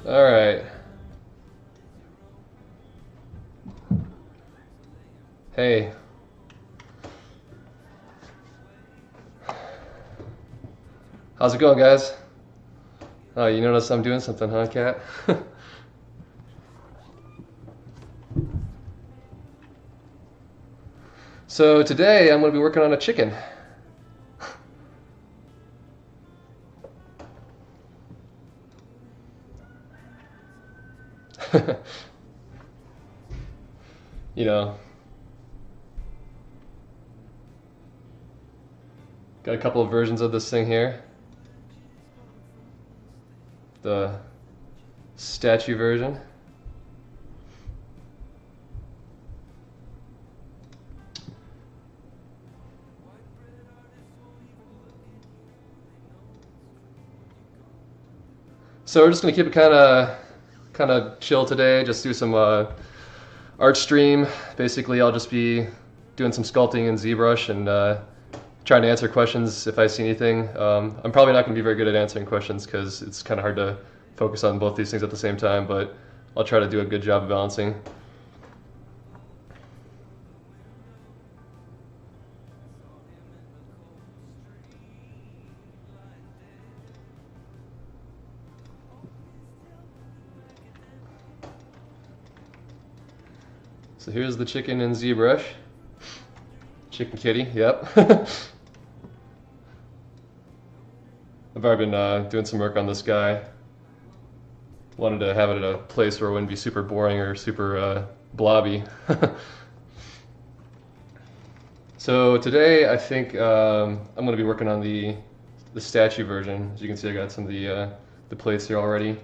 All right. Hey. How's it going, guys? Oh, you notice I'm doing something, huh, Cat? So today I'm going to be working on a chicken. You know, got a couple of versions of this thing here. The statue version. So we're just gonna keep it kind of chill today. Just do some art stream. Basically, I'll just be doing some sculpting in ZBrush and trying to answer questions if I see anything. I'm probably not going to be very good at answering questions because it's kind of hard to focus on both these things at the same time, but I'll try to do a good job of balancing. So here's the chicken in ZBrush. Chicken kitty, yep. I've already been doing some work on this guy. Wanted to have it at a place where it wouldn't be super boring or super blobby. So today I think I'm going to be working on the statue version. As you can see, I got some of the plates here already.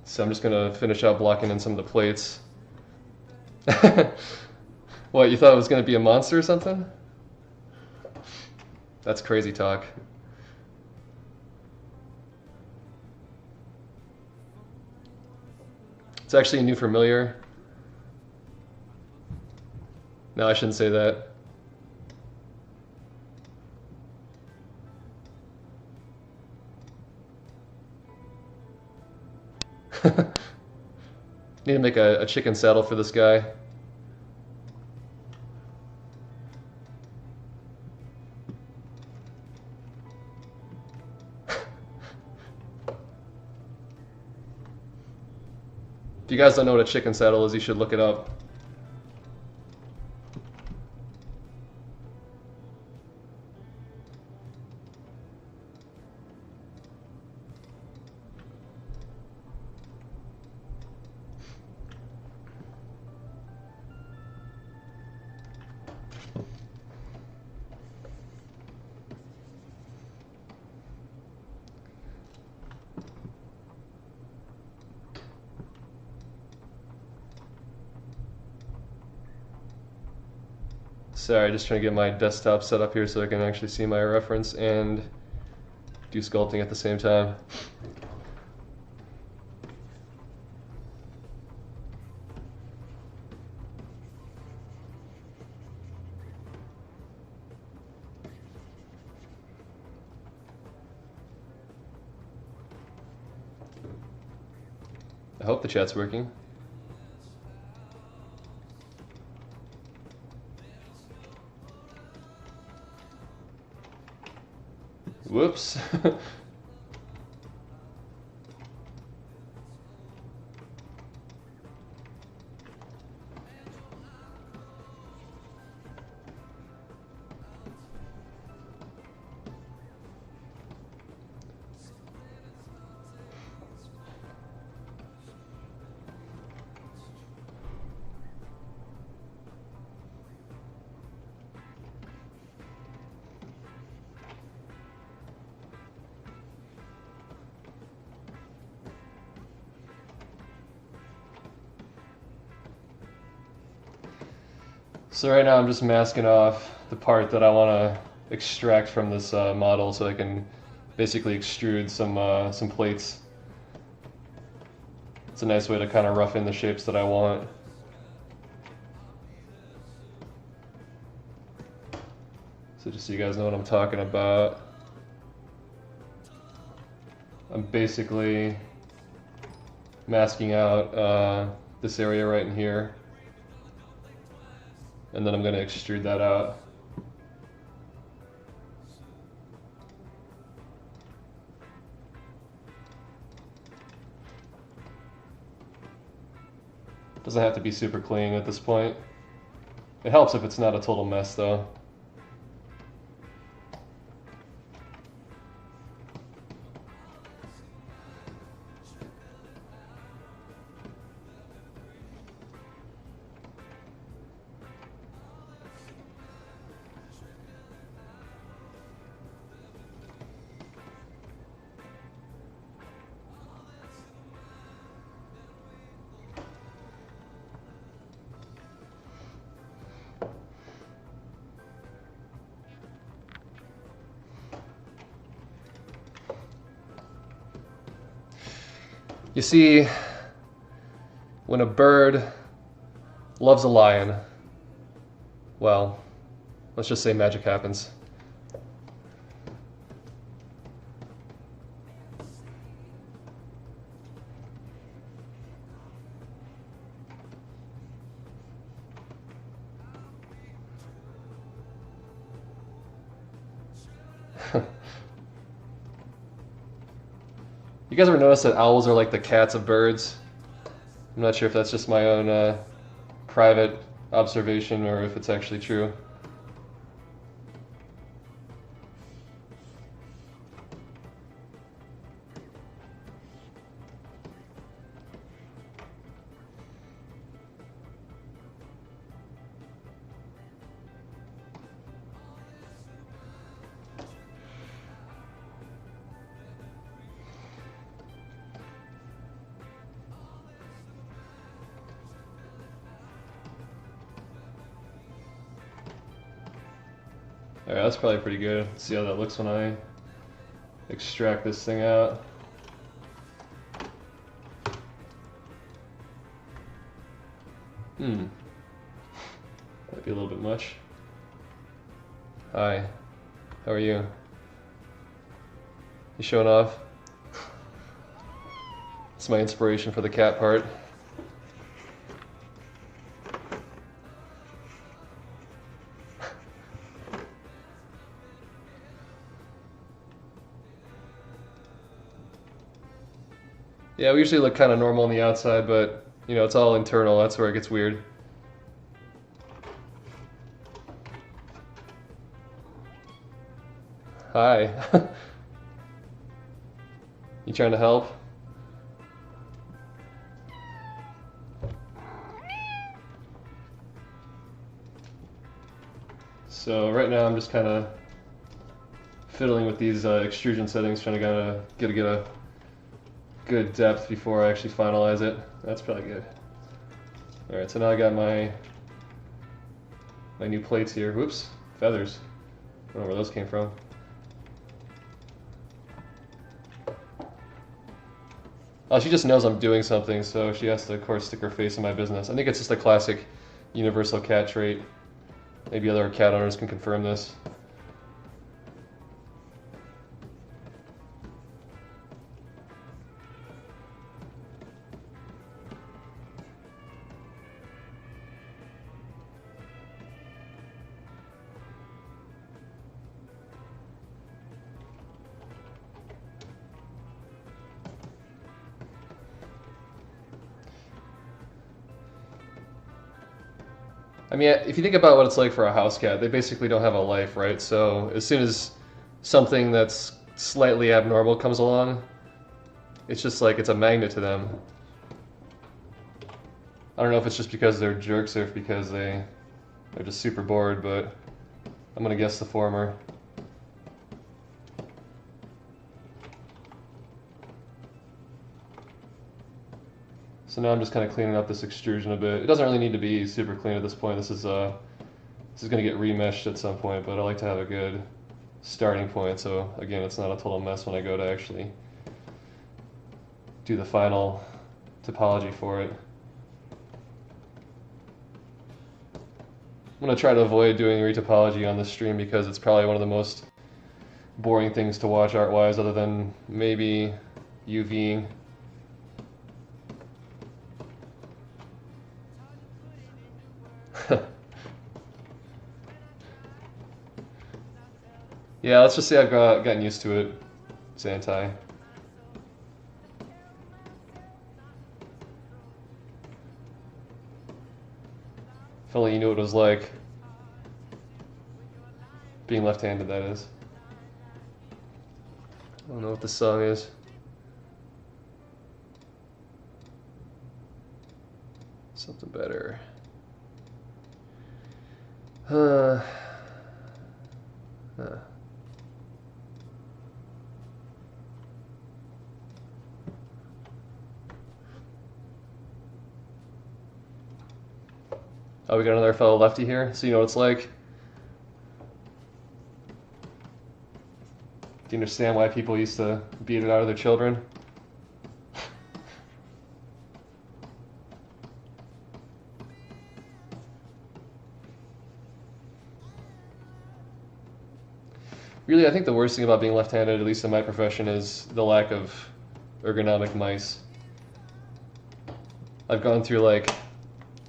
So I'm just going to finish out blocking in some of the plates. What, you thought it was going to be a monster or something? That's crazy talk. It's actually a new familiar. No, I shouldn't say that. Need to make a chicken saddle for this guy. If you guys don't know what a chicken saddle is, you should look it up. Sorry, just trying to get my desktop set up here so I can actually see my reference and do sculpting at the same time. I hope the chat's working. Whoops. So right now I'm just masking off the part that I want to extract from this model so I can basically extrude some plates. It's a nice way to kind of rough in the shapes that I want. So just so you guys know what I'm talking about. I'm basically masking out this area right in here, and then I'm going to extrude that out. Doesn't have to be super clean at this point. It helps if it's not a total mess though. You see, when a bird loves a lion, well, let's just say magic happens. You guys ever notice that owls are like the cats of birds? I'm not sure if that's just my own private observation or if it's actually true. Alright, that's probably pretty good. Let's see how that looks when I extract this thing out. Might be a little bit much. Hi, how are you? You showing off? It's my inspiration for the cat part. Yeah, we usually look kind of normal on the outside, but, you know, it's all internal. That's where it gets weird. Hi. You trying to help? So right now I'm just kind of fiddling with these extrusion settings, trying to get a good depth before I actually finalize it. That's probably good. Alright, so now I got my new plates here. Whoops, feathers. I don't know where those came from. Oh, she just knows I'm doing something, so she has to, of course, stick her face in my business. I think it's just a classic universal cat trait. Maybe other cat owners can confirm this. I mean, if you think about what it's like for a house cat, they basically don't have a life, right? So as soon as something that's slightly abnormal comes along, it's just like it's a magnet to them. I don't know if it's just because they're jerks or if because they're just super bored, but I'm gonna guess the former. So now I'm just kind of cleaning up this extrusion a bit. It doesn't really need to be super clean at this point. This is going to get remeshed at some point, but I like to have a good starting point. So again, it's not a total mess when I go to actually do the final topology for it. I'm going to try to avoid doing retopology on this stream because it's probably one of the most boring things to watch art-wise, other than maybe UVing. Yeah, let's just say I've gotten used to it. It's anti. If only you knew what it was like. Being left-handed, that is. I don't know what this song is. Something better. Oh, we got another fellow lefty here, so you know what it's like. Do you understand why people used to beat it out of their children? Really, I think the worst thing about being left-handed, at least in my profession, is the lack of ergonomic mice. I've gone through like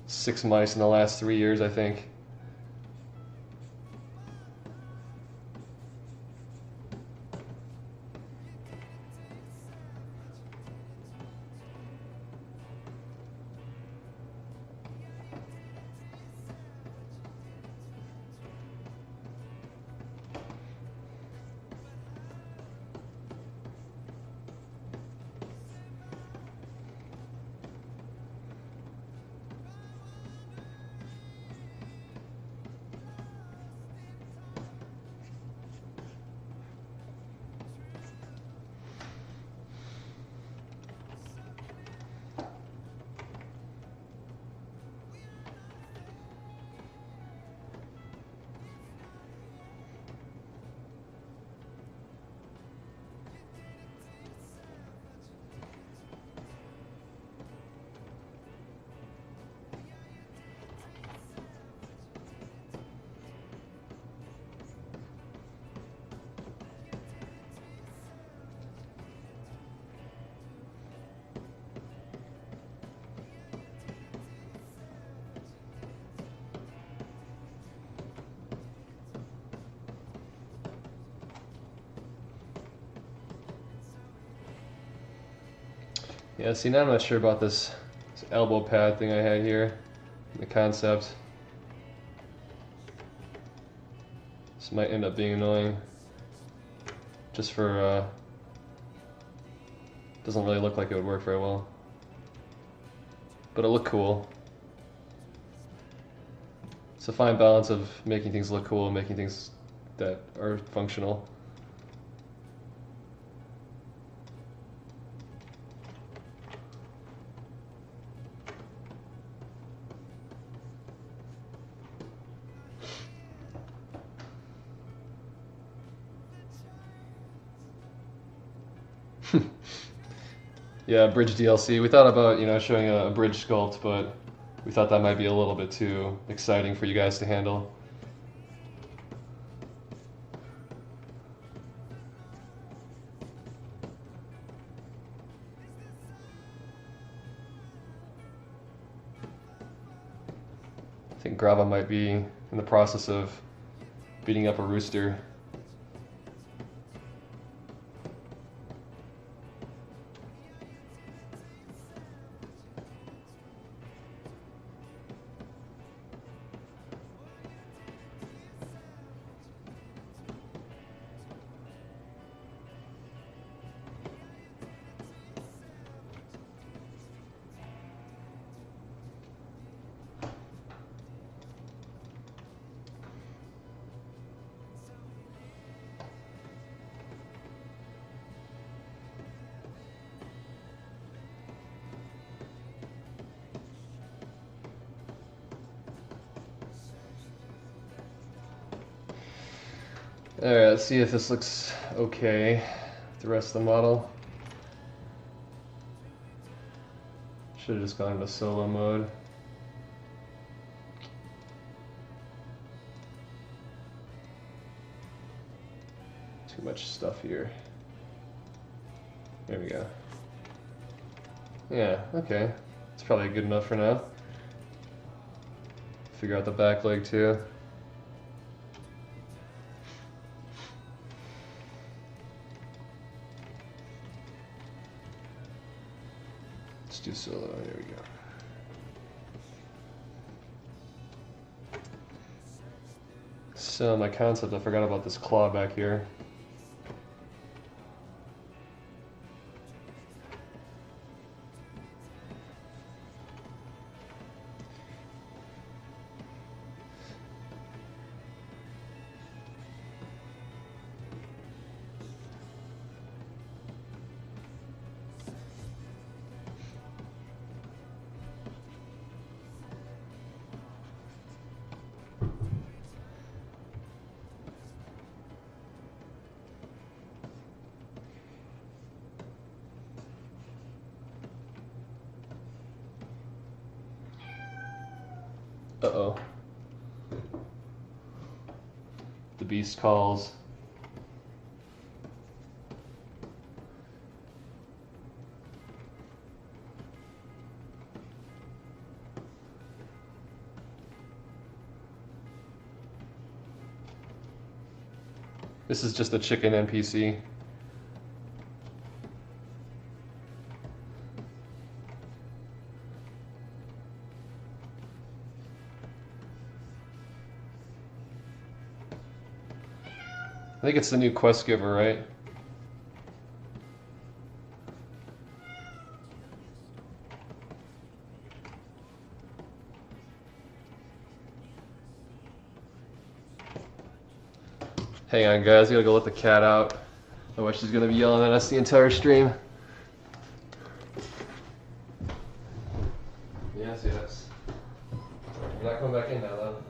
6 mice in the last 3 years, I think. Yeah, see, now I'm not sure about this elbow pad thing I had here, the concept. This might end up being annoying, just for, doesn't really look like it would work very well. But it looked cool. It's a fine balance of making things look cool and making things that are functional. Yeah, bridge DLC. We thought about, showing a bridge sculpt, but we thought that might be a little bit too exciting for you guys to handle. I think Grava might be in the process of beating up a rooster. Alright, let's see if this looks okay. The rest of the model. Should have just gone into solo mode. Too much stuff here. There we go. Yeah, okay. It's probably good enough for now. Figure out the back leg too. Let's do solo. There we go. So my concept, I forgot about this claw back here. Uh-oh. The beast calls. This is just a chicken NPC. I think it's the new quest giver, right? Hang on, guys. I gotta go let the cat out. Otherwise, she's gonna be yelling at us the entire stream. Yes, yes. You're not coming back in now, though.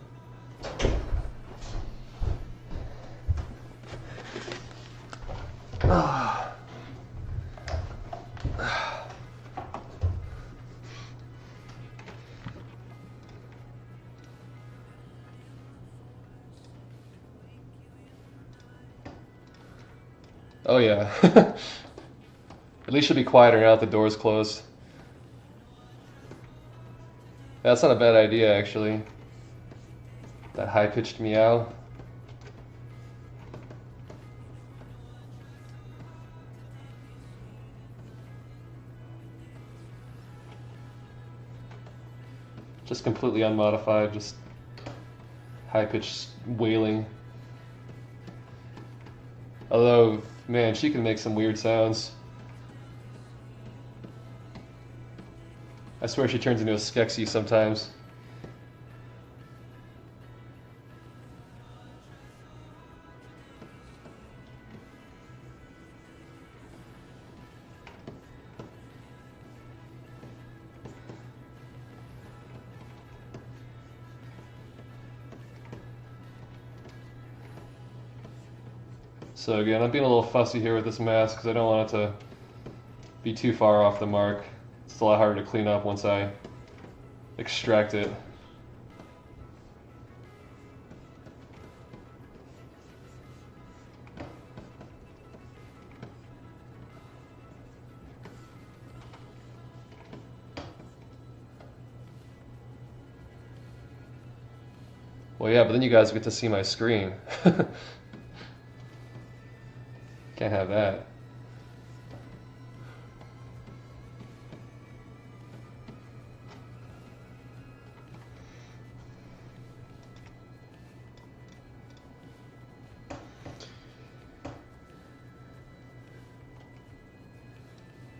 Oh yeah. At least she'll be quieter now that the door's closed. That's not a bad idea, actually. That high-pitched meow. Just completely unmodified, just high-pitched wailing. Although, man, she can make some weird sounds. I swear she turns into a Skeksis sometimes. So again, I'm being a little fussy here with this mask because I don't want it to be too far off the mark. It's a lot harder to clean up once I extract it. Well, yeah, but then you guys get to see my screen. Can't have that.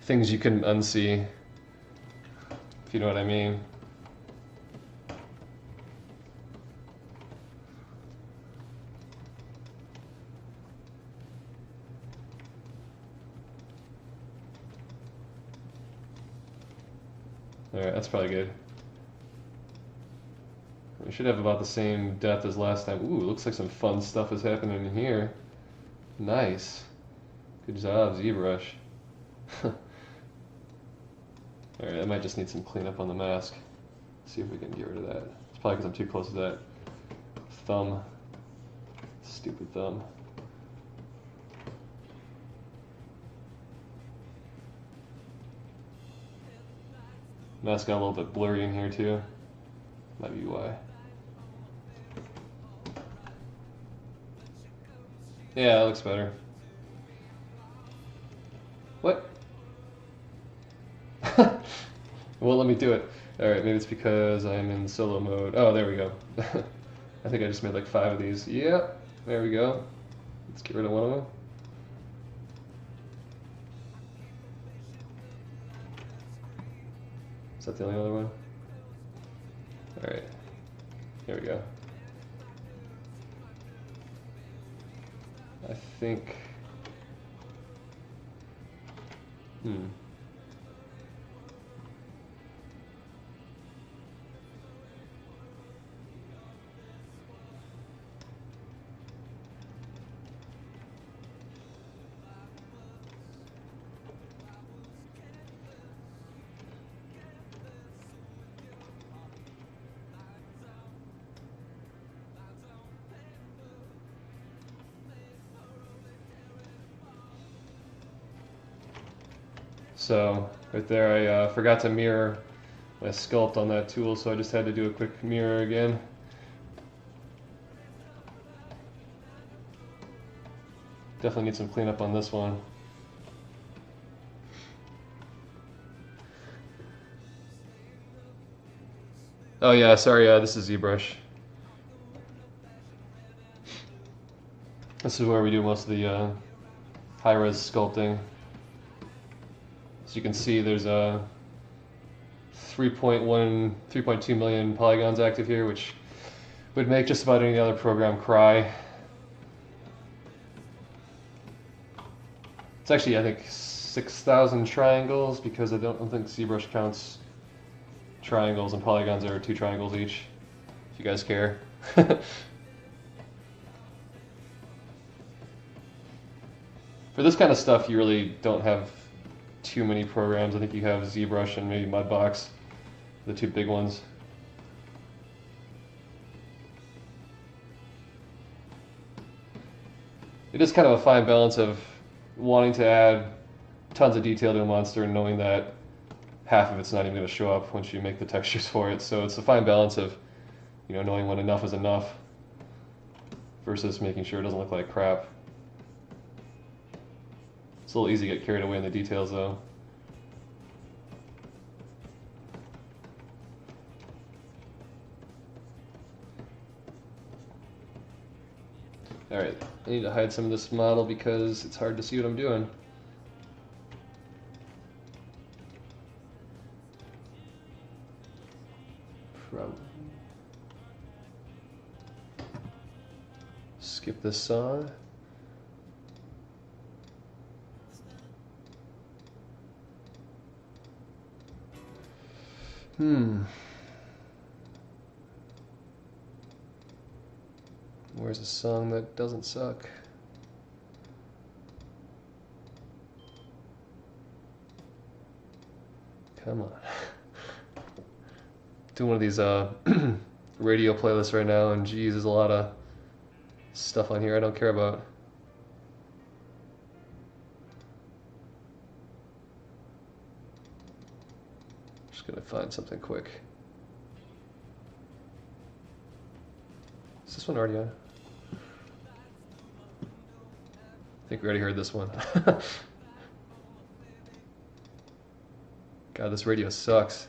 Things you can unsee, if you know what I mean. Alright, that's probably good. We should have about the same depth as last time. Ooh, looks like some fun stuff is happening in here. Nice. Good job, ZBrush. Alright, I might just need some cleanup on the mask. See if we can get rid of that. It's probably because I'm too close to that thumb. Stupid thumb. Mask got a little bit blurry in here too. Might be why. Yeah, that looks better. What? Won't let me do it. Alright, maybe it's because I'm in solo mode. Oh, there we go. I think I just made like 5 of these. Yep, there we go. Let's get rid of one of them. Is that the only other one? Alright, here we go. I think... So right there, I forgot to mirror my sculpt on that tool, so I just had to do a quick mirror again. Definitely need some cleanup on this one. Oh yeah, sorry, this is ZBrush. This is where we do most of the high-res sculpting. As you can see, there's a 3.2 million polygons active here, which would make just about any other program cry. It's actually, I think, 6,000 triangles, because I don't think ZBrush counts triangles, and polygons are 2 triangles each, if you guys care. For this kind of stuff, you really don't have too many programs. I think you have ZBrush and maybe Mudbox, the 2 big ones. It is kind of a fine balance of wanting to add tons of detail to a monster and knowing that half of it's not even going to show up once you make the textures for it. So it's a fine balance of, you know, knowing when enough is enough versus making sure it doesn't look like crap. It's a little easy to get carried away in the details, though. Alright, I need to hide some of this model because it's hard to see what I'm doing. Skip this song. Where's a song that doesn't suck? Come on. Doing one of these radio playlists right now, and geez, there's a lot of stuff on here I don't care about. Just gonna find something quick. Is this one already on? I think we already heard this one. God, this radio sucks.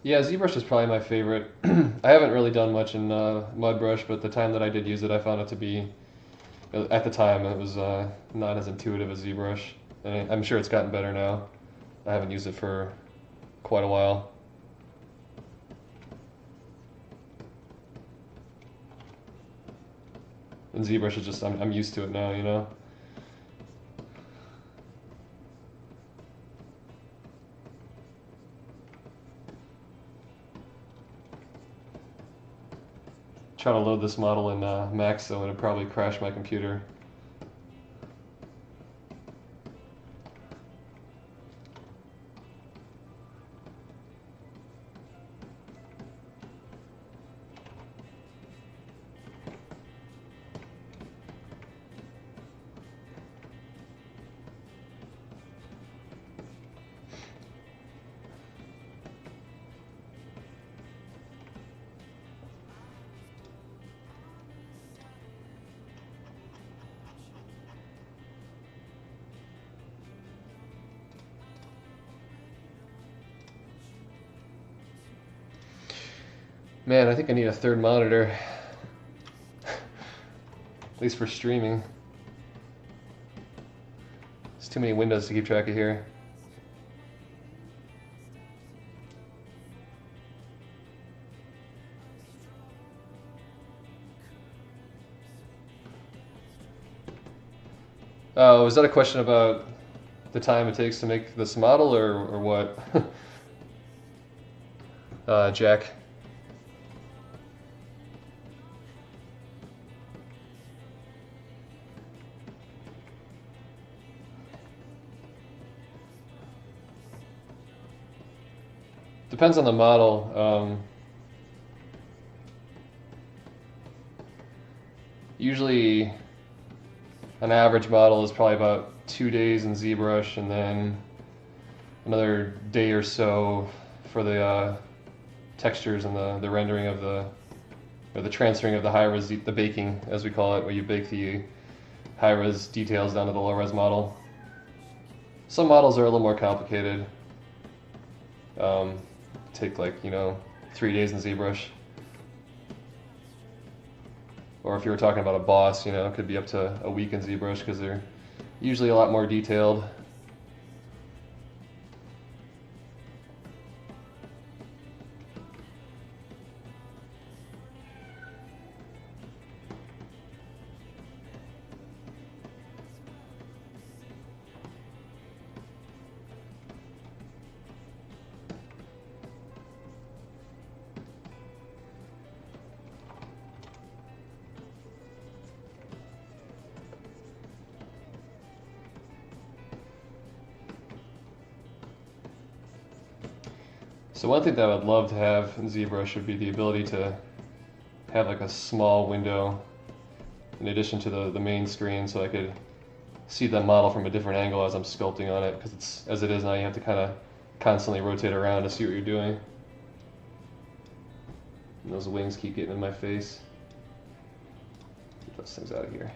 Yeah, ZBrush is probably my favorite. I haven't really done much in MudBrush, but the time that I did use it, I found it to be, at the time, it was not as intuitive as ZBrush. And I'm sure it's gotten better now. I haven't used it for quite a while. And ZBrush is just, I'm used to it now, you know? try to load this model in Max, so it'd probably crash my computer. Man, I think I need a third monitor, at least for streaming. There's too many windows to keep track of here. Oh, was that a question about the time it takes to make this model, or what? Jack. Depends on the model. Usually an average model is probably about 2 days in ZBrush, and then another day or so for the textures and the rendering of or the transferring of the high-res, the baking, as we call it, where you bake the high-res details down to the low-res model. Some models are a little more complicated. Take like, 3 days in ZBrush. Or if you were talking about a boss, it could be up to a week in ZBrush, because they're usually a lot more detailed. So one thing that I would love to have in ZBrush would be the ability to have like a small window in addition to the main screen, so I could see the model from a different angle as I'm sculpting on it, because it's, as it is now, you have to kind of constantly rotate around to see what you're doing. And those wings keep getting in my face. Get those things out of here.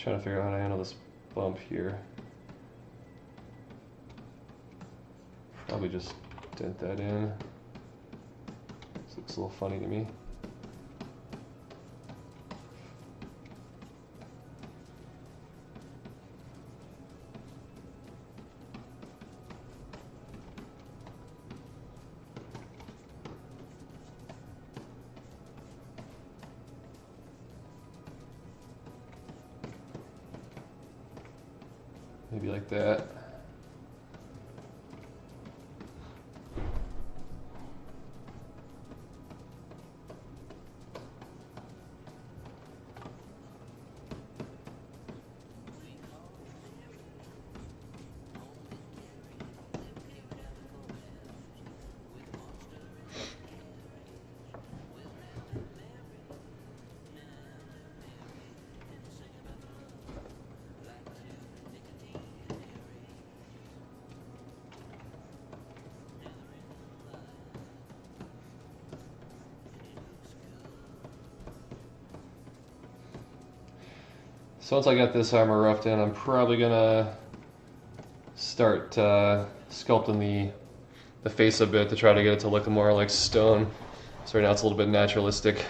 Trying to figure out how to handle this bump here. Probably just dent that in. This looks a little funny to me. Maybe like that. So once I got this armor roughed in, I'm probably gonna start sculpting the face a bit to try to get it to look more like stone. So right now it's a little bit naturalistic.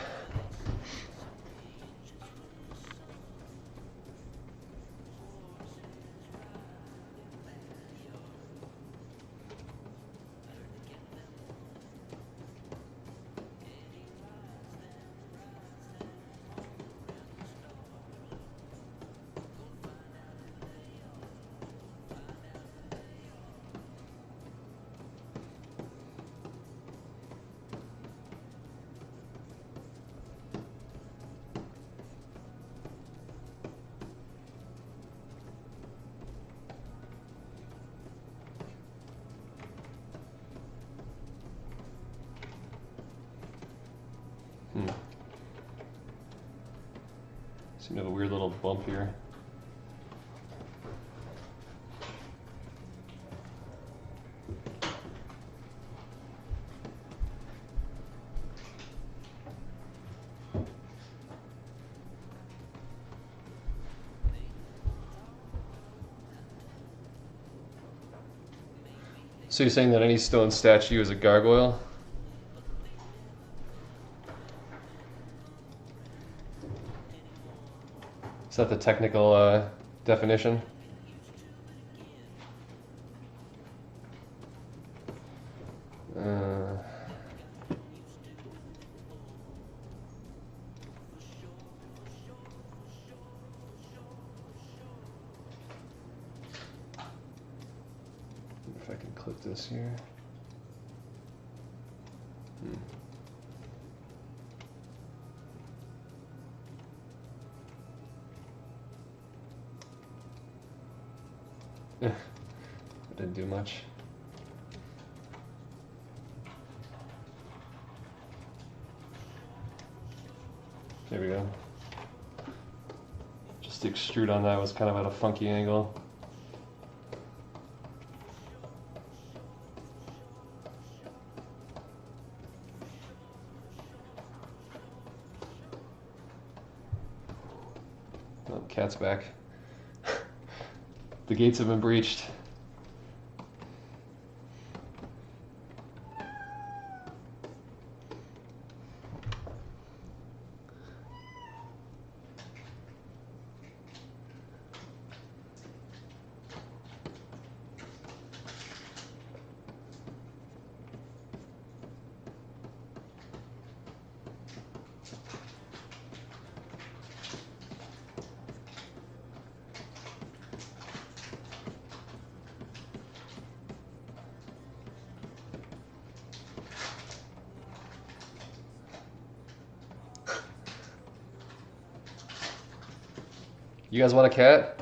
Seem to have a weird little bump here. So you're saying that any stone statue is a gargoyle? Is that the technical definition? If I can click this here. It didn't do much. There we go. Just the extrude on that was kind of at a funky angle. Oh, cat's back. The gates have been breached. You guys want a cat?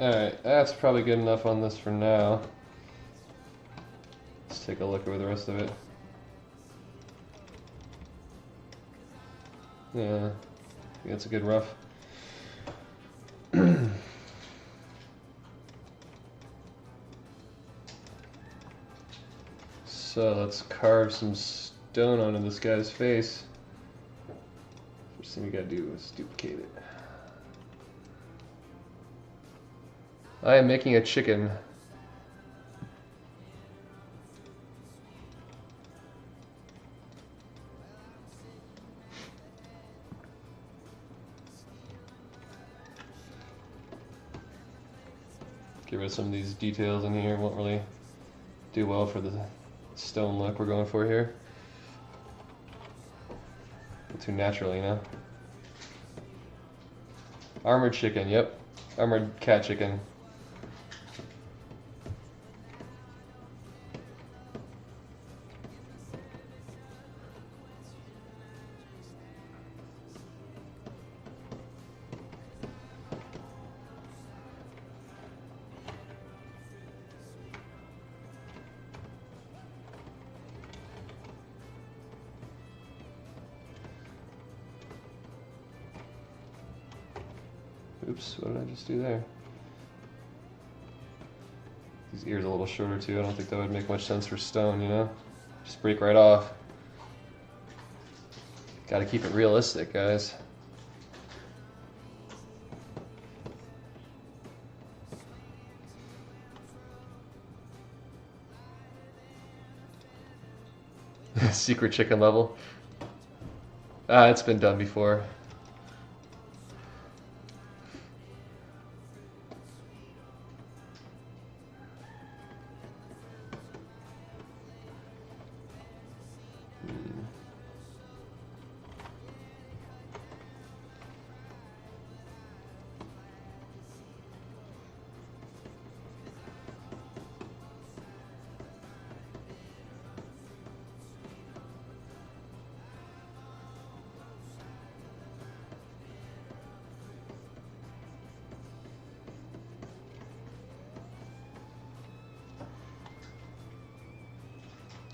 Alright, that's probably good enough on this for now. Let's take a look over the rest of it. Yeah, I think that's a good rough. So let's carve some stone onto this guy's face. First thing we gotta do is duplicate it. I am making a chicken. Get rid of some of these details in here. Won't really do well for the stone look we're going for here. Too natural, you know. Armored chicken, yep. Armored cat chicken. Oops, what did I just do there? These ears are a little shorter too. I don't think that would make much sense for stone, you know? Just break right off. Gotta keep it realistic, guys. Secret chicken level. Ah, it's been done before.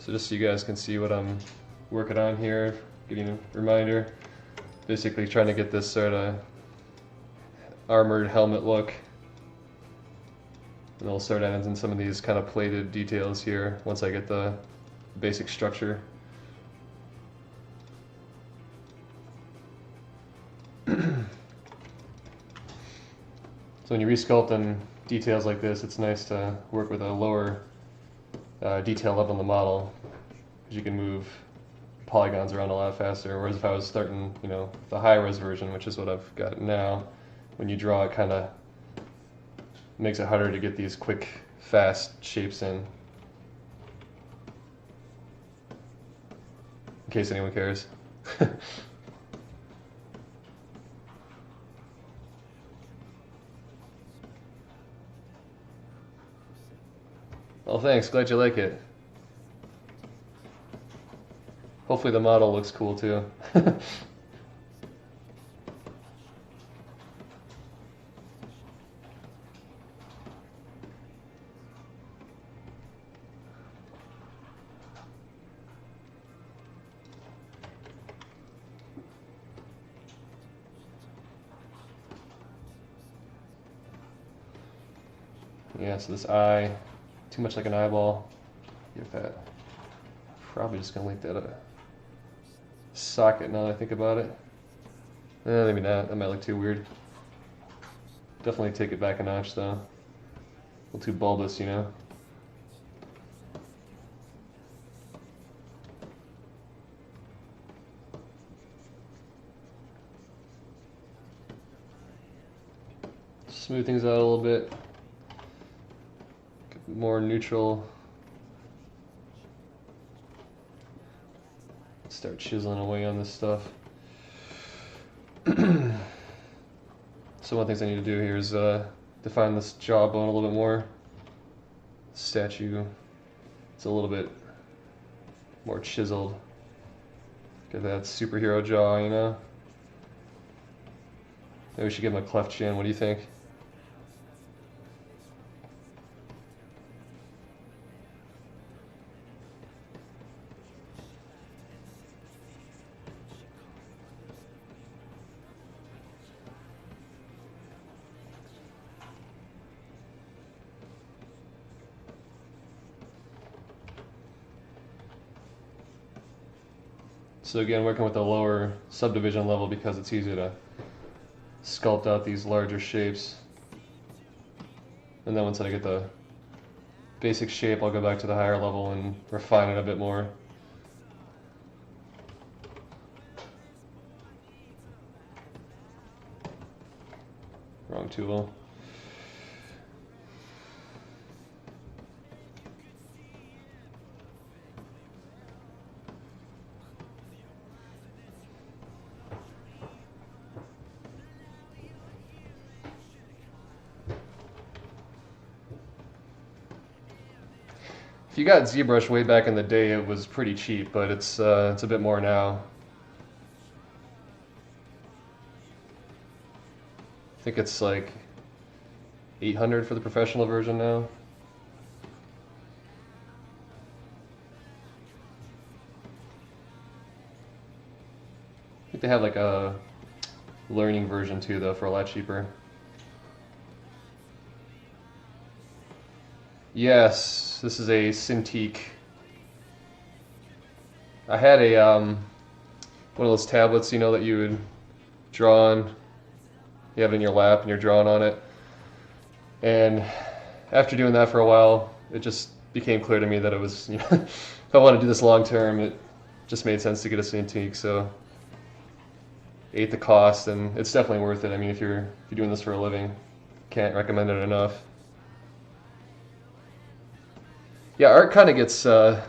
So just so you guys can see what I'm working on here, giving a reminder. Basically trying to get this sort of armored helmet look. And I'll start adding in some of these kind of plated details here once I get the basic structure. So when you resculpt on details like this, it's nice to work with a lower detail level in the model, because you can move polygons around a lot faster. Whereas if I was starting, you know, the high-res version, which is what I've got now, when you draw it kind of makes it harder to get these quick, fast shapes in case anyone cares. Well, thanks. Glad you like it. Hopefully the model looks cool too. Yeah, so this eye, too much like an eyeball. Get that. Probably just gonna make that a socket now that I think about it. Maybe not. That might look too weird. Definitely take it back a notch though. A little too bulbous, you know. Smooth things out a little bit. More neutral. Start chiseling away on this stuff. So one of the things I need to do here is define this jawbone a little bit more. Statue, it's a little bit more chiseled. Get that superhero jaw, you know? Maybe we should give him a cleft chin. What do you think? So again, working with a lower subdivision level because it's easier to sculpt out these larger shapes. And then once I get the basic shape, I'll go back to the higher level and refine it a bit more. Wrong tool. If you got ZBrush way back in the day, it was pretty cheap, but it's a bit more now. I think it's like $800 for the professional version now. I think they have like a learning version too, though, for a lot cheaper. Yes, this is a Cintiq. I had a one of those tablets, you know, that you would draw on. You have it in your lap and you're drawing on it. And after doing that for a while, it just became clear to me that it was, you know, if I want to do this long term, it just made sense to get a Cintiq. So ate the cost, and it's definitely worth it. I mean, if you're doing this for a living, can't recommend it enough. Yeah, art kind of gets, I'm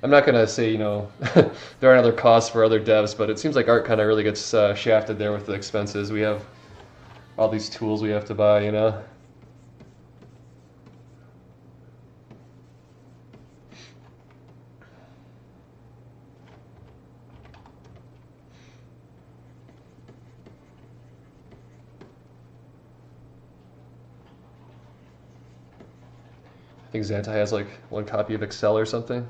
not going to say, you know, there aren't other costs for other devs, but it seems like art kind of really gets shafted there with the expenses. We have all these tools we have to buy, you know. I think Xantai has like one copy of Excel or something.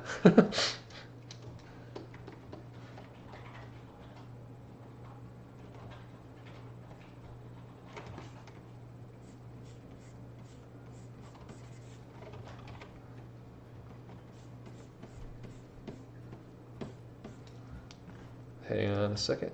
Hang on a second.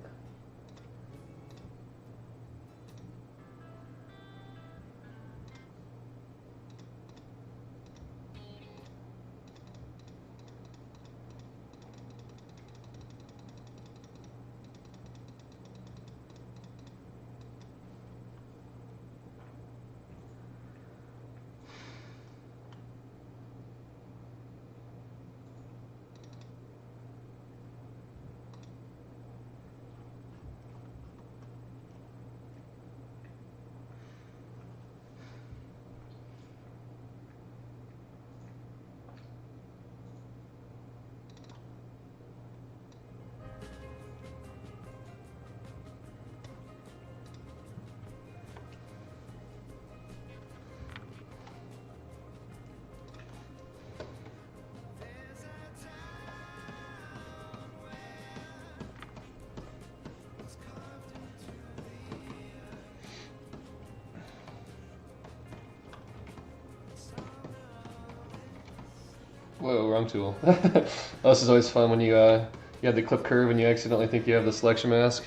Whoa, wrong tool. Oh, this is always fun when you have the clip curve and you accidentally think you have the selection mask.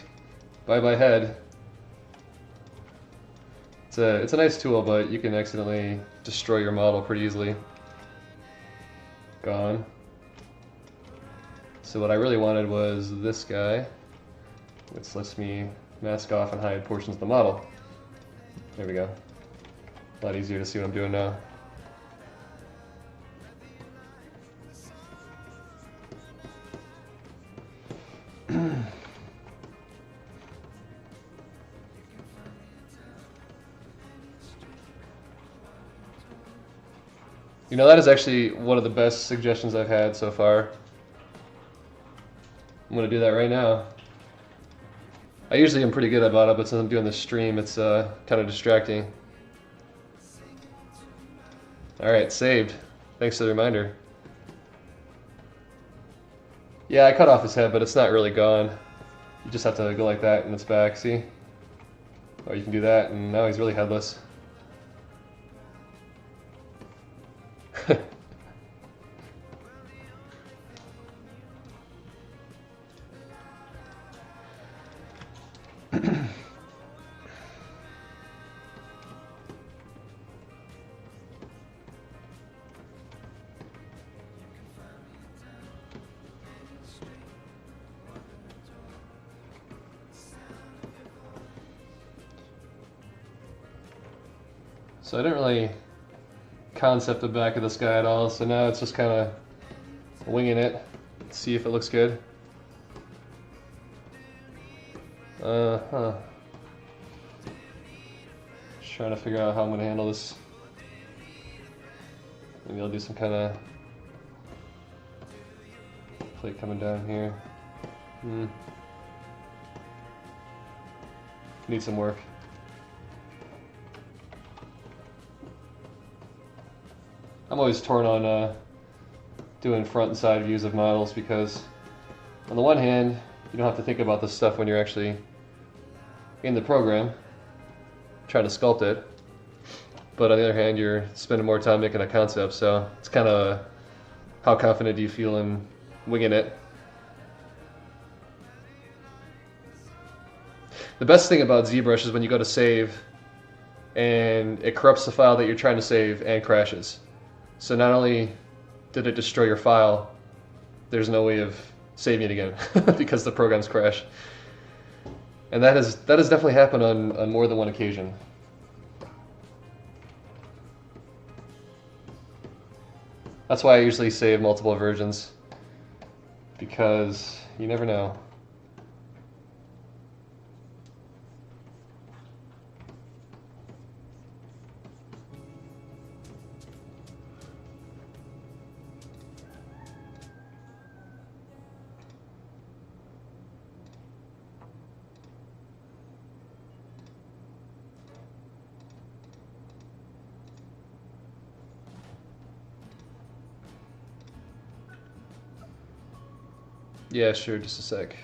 Bye bye head. It's a nice tool, but you can accidentally destroy your model pretty easily. Gone. So what I really wanted was this guy, which lets me mask off and hide portions of the model. There we go. A lot easier to see what I'm doing now. You know, that is actually one of the best suggestions I've had so far. I'm going to do that right now. I usually am pretty good about it, but since I'm doing this stream, it's kind of distracting. Alright, saved. Thanks for the reminder. Yeah, I cut off his head, but it's not really gone. You just have to go like that and it's back, see? Or you can do that, and now he's really headless. So I didn't really concept the back of this guy at all, so now it's just kind of winging it, see if it looks good. Just trying to figure out how I'm going to handle this. Maybe I'll do some kind of plate coming down here. Need some work. I'm always torn on doing front and side views of models because on the one hand, you don't have to think about this stuff when you're actually in the program trying to sculpt it. But on the other hand, you're spending more time making a concept, so it's kind of how confident do you feel in winging it. The best thing about ZBrush is when you go to save and it corrupts the file that you're trying to save and crashes. So not only did it destroy your file, there's no way of saving it again because the programs crash. And that has definitely happened on more than one occasion. That's why I usually save multiple versions, because you never know. Yeah, sure, just a sec.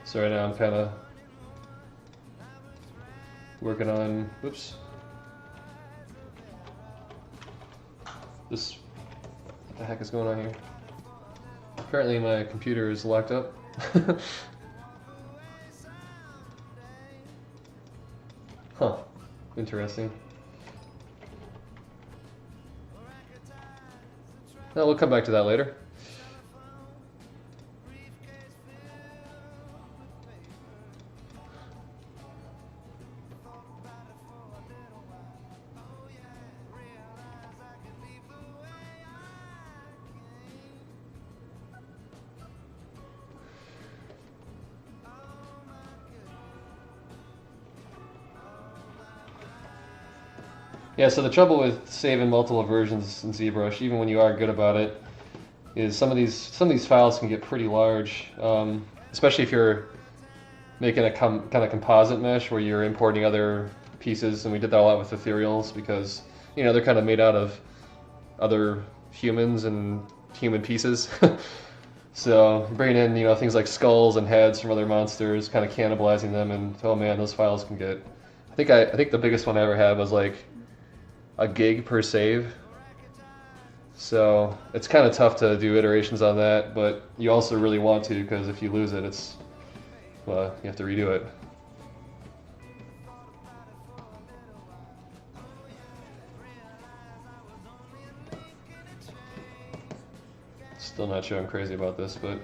So right now I'm kind of working on, whoops. What the heck is going on here? Apparently my computer is locked up. Huh, interesting. No, we'll come back to that later. Yeah, so the trouble with saving multiple versions in ZBrush, even when you are good about it, is some of these files can get pretty large, especially if you're making a kind of composite mesh where you're importing other pieces, and we did that a lot with ethereals because, you know, they're kind of made out of other humans and human pieces. So bringing in, you know, things like skulls and heads from other monsters, kind of cannibalizing them, and oh man, those files can get. I think the biggest one I ever had was like a gig per save. So it's kind of tough to do iterations on that, but you also really want to, because if you lose it, it's, well, you have to redo it. Still not sure I'm crazy about this, but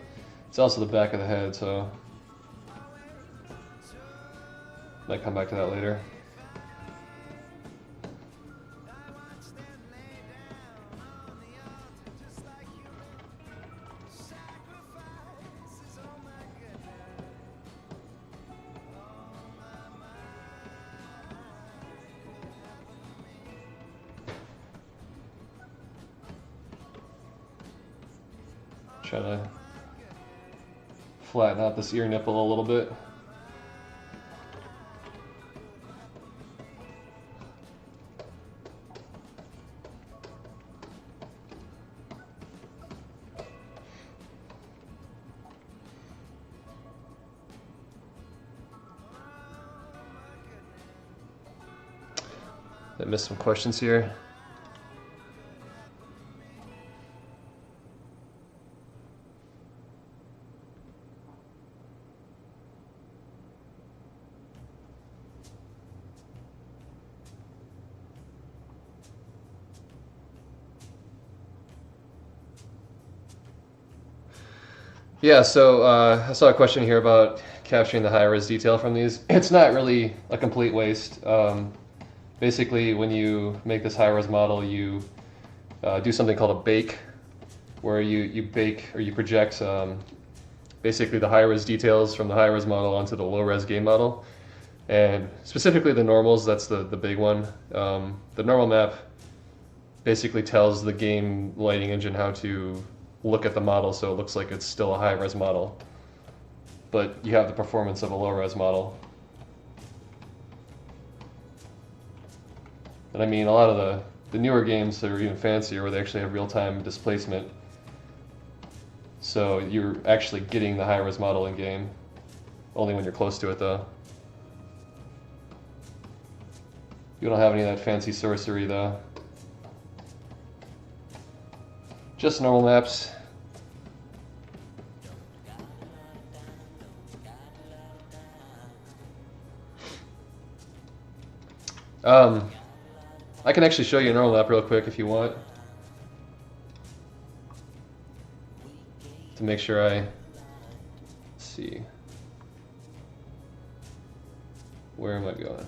it's also the back of the head, so might come back to that later. Try to flatten out this ear nipple a little bit. I missed some questions here. Yeah, so I saw a question here about capturing the high-res detail from these. It's not really a complete waste. Basically, when you make this high-res model, you do something called a bake, where you bake or you project basically the high-res details from the high-res model onto the low-res game model. And specifically the normals, that's the big one. The normal map basically tells the game lighting engine how to look at the model so it looks like it's still a high-res model, but you have the performance of a low-res model. And I mean, a lot of the newer games that are even fancier where they actually have real-time displacement, so you're actually getting the high-res model in game, only when you're close to it though. You don't have any of that fancy sorcery though. Just normal maps. I can actually show you a normal map real quick if you want, to make sure let's see. Where am I going?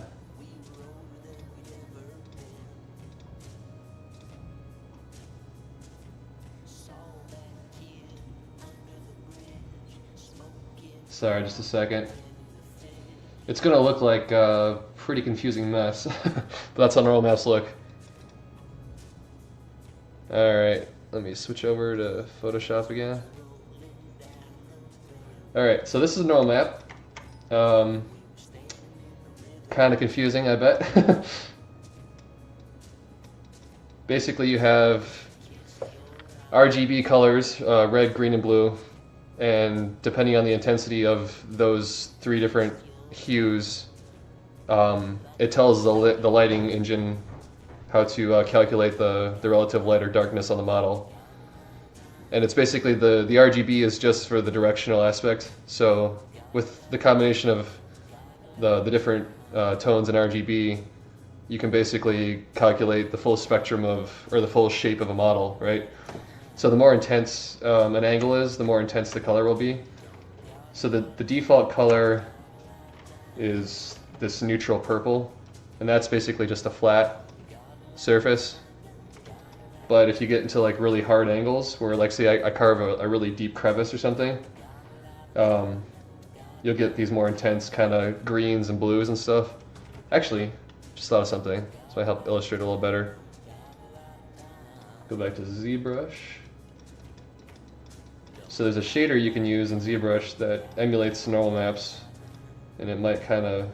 Sorry, just a second. It's gonna look like a pretty confusing mess, but that's how normal maps look. Alright, let me switch over to Photoshop again. Alright, so this is a normal map. Kind of confusing, I bet. basically you have RGB colors, red, green, and blue, and depending on the intensity of those three different hues, it tells the lighting engine how to calculate the relative light or darkness on the model. And it's basically the RGB is just for the directional aspect. So with the combination of the different tones in RGB, you can basically calculate the full spectrum of, or the full shape of a model, right? So the more intense an angle is, the more intense the color will be. So the default color is this neutral purple, and that's basically just a flat surface. But if you get into like really hard angles, where like say I carve a really deep crevice or something, you'll get these more intense kind of greens and blues and stuff. Actually, just thought of something, so I help illustrate a little better. Go back to ZBrush. So there's a shader you can use in ZBrush that emulates normal maps, and it might kind of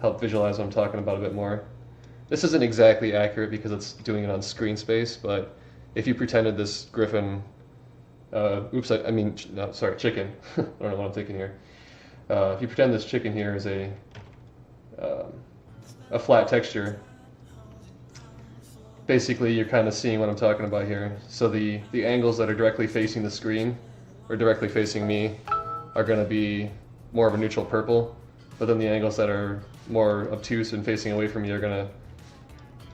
help visualize what I'm talking about a bit more. This isn't exactly accurate because it's doing it on screen space, but if you pretended this griffin, chicken. I don't know what I'm thinking here. If you pretend this chicken here is a flat texture, basically you're kind of seeing what I'm talking about here. So the angles that are directly facing the screen, or directly facing me, are going to be more of a neutral purple, but then the angles that are more obtuse and facing away from you are going to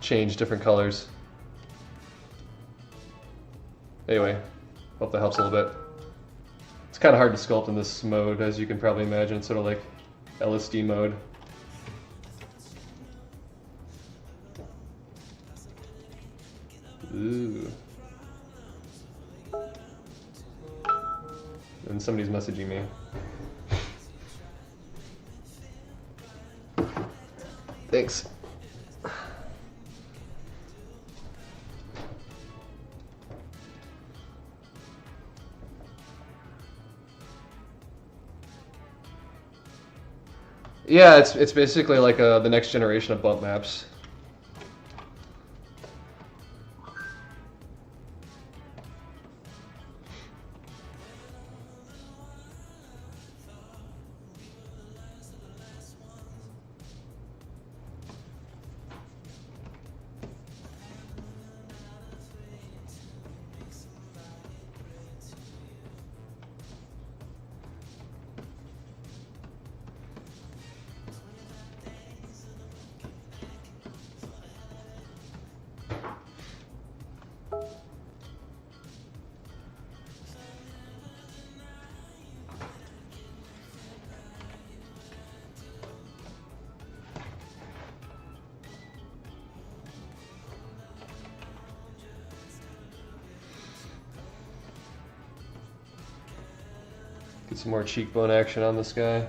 change different colors. Anyway, hope that helps a little bit. It's kind of hard to sculpt in this mode, as you can probably imagine. It's sort of like LSD mode. Ooh. And somebody's messaging me. Thanks. Yeah, it's basically like the next generation of bump maps. Get some more cheekbone action on this guy.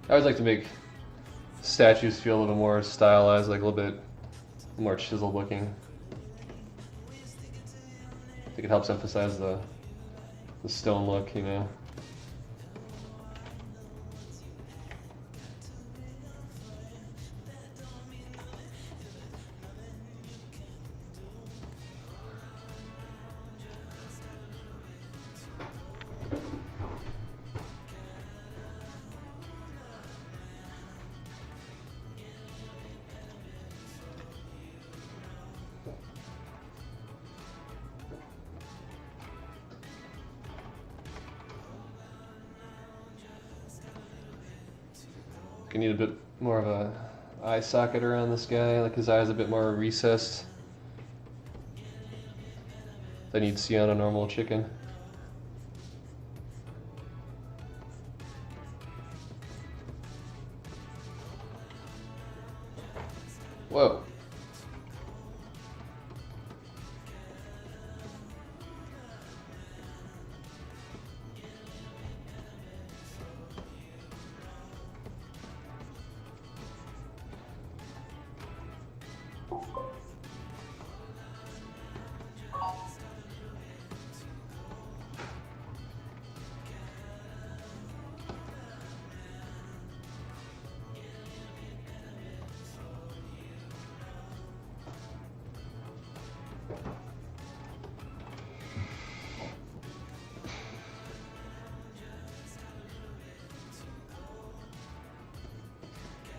I always like to make statues feel a little more stylized, like a little bit more chiseled looking. I think it helps emphasize the stone look, you know. I need a bit more of a eye socket around this guy, like his eye's a bit more recessed than you'd see on a normal chicken. Whoa.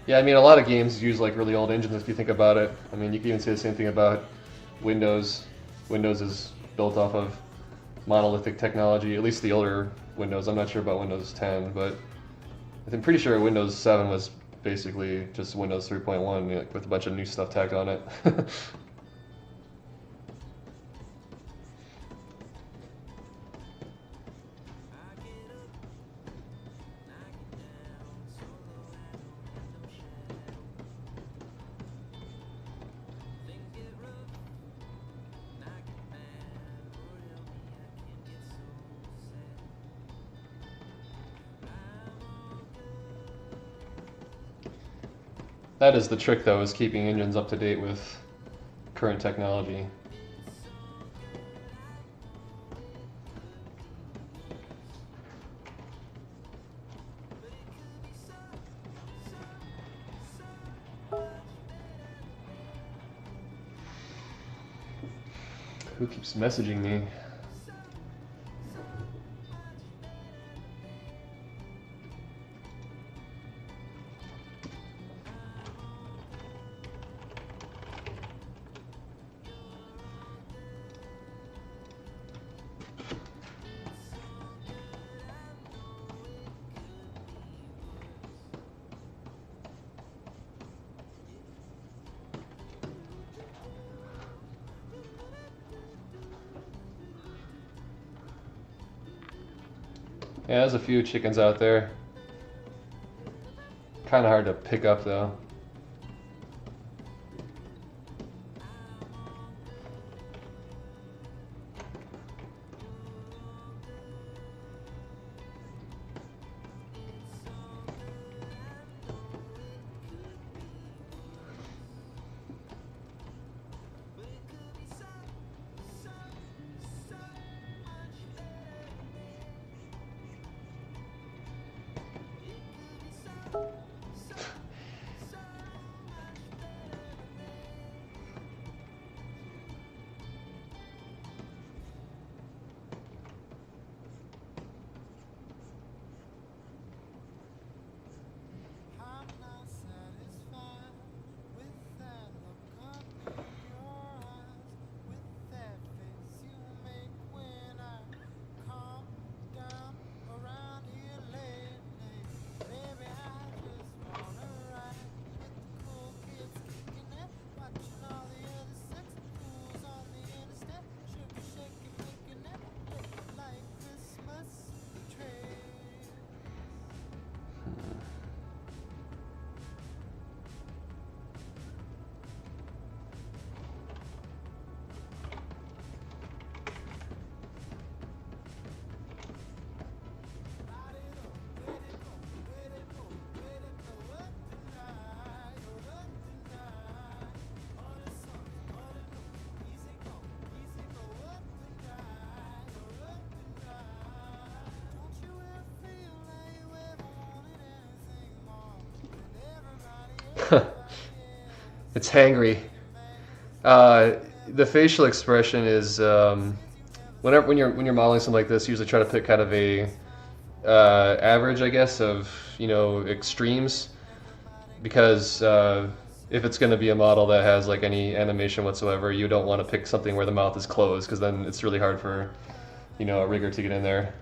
Yeah, I mean, a lot of games use like really old engines if you think about it. I mean, you can even say the same thing about Windows. Windows is built off of monolithic technology, at least the older Windows. I'm not sure about Windows 10, but I'm pretty sure Windows 7 was basically just Windows 3.1 like, with a bunch of new stuff tacked on it. That is the trick, though, is keeping engines up to date with current technology. Who keeps messaging me? Yeah, there's a few chickens out there. Kind of hard to pick up, though. It's hangry. The facial expression is whenever when you're modeling something like this, you usually try to pick kind of a average, I guess, of extremes, because if it's going to be a model that has like any animation whatsoever, you don't want to pick something where the mouth is closed, because then it's really hard for a rigger to get in there.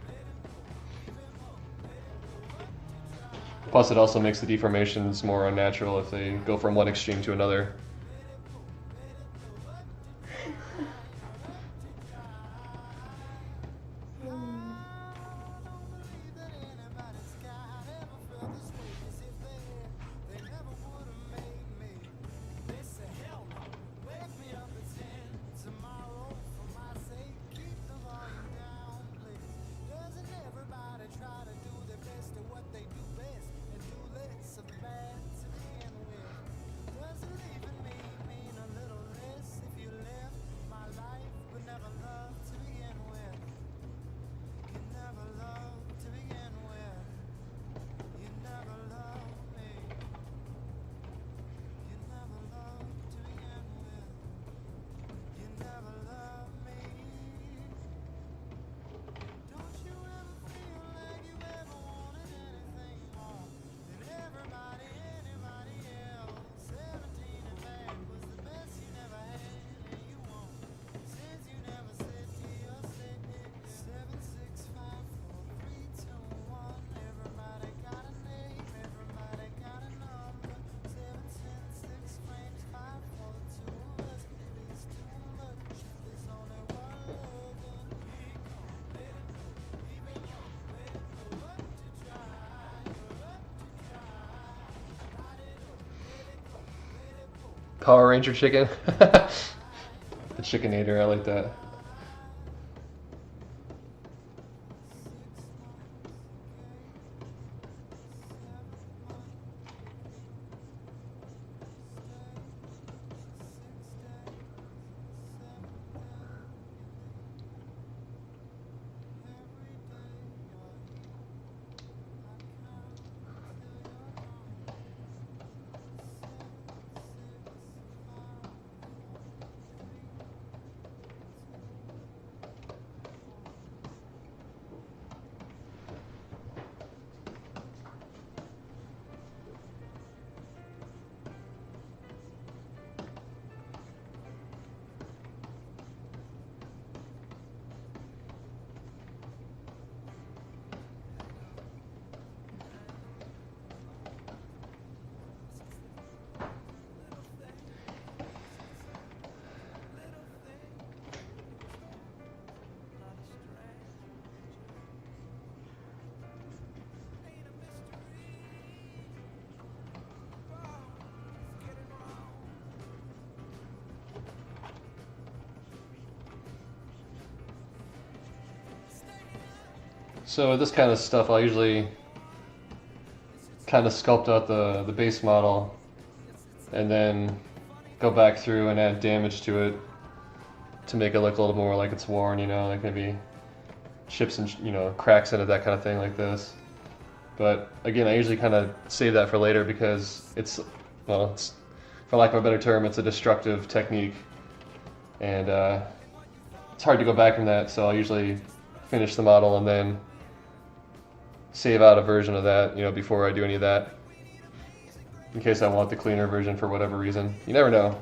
Plus, it also makes the deformations more unnatural if they go from one extreme to another. Power Ranger chicken. The Chickenator, I like that. So with this kind of stuff, I'll usually kind of sculpt out the base model and then go back through and add damage to it to make it look a little more like it's worn, you know, like maybe chips and, you know, cracks in it, that kind of thing like this. But again, I usually kind of save that for later because it's, well, it's, for lack of a better term, it's a destructive technique. And it's hard to go back from that, so I'll usually finish the model and then save out a version of that, you know, before I do any of that, in case I want the cleaner version for whatever reason. You never know.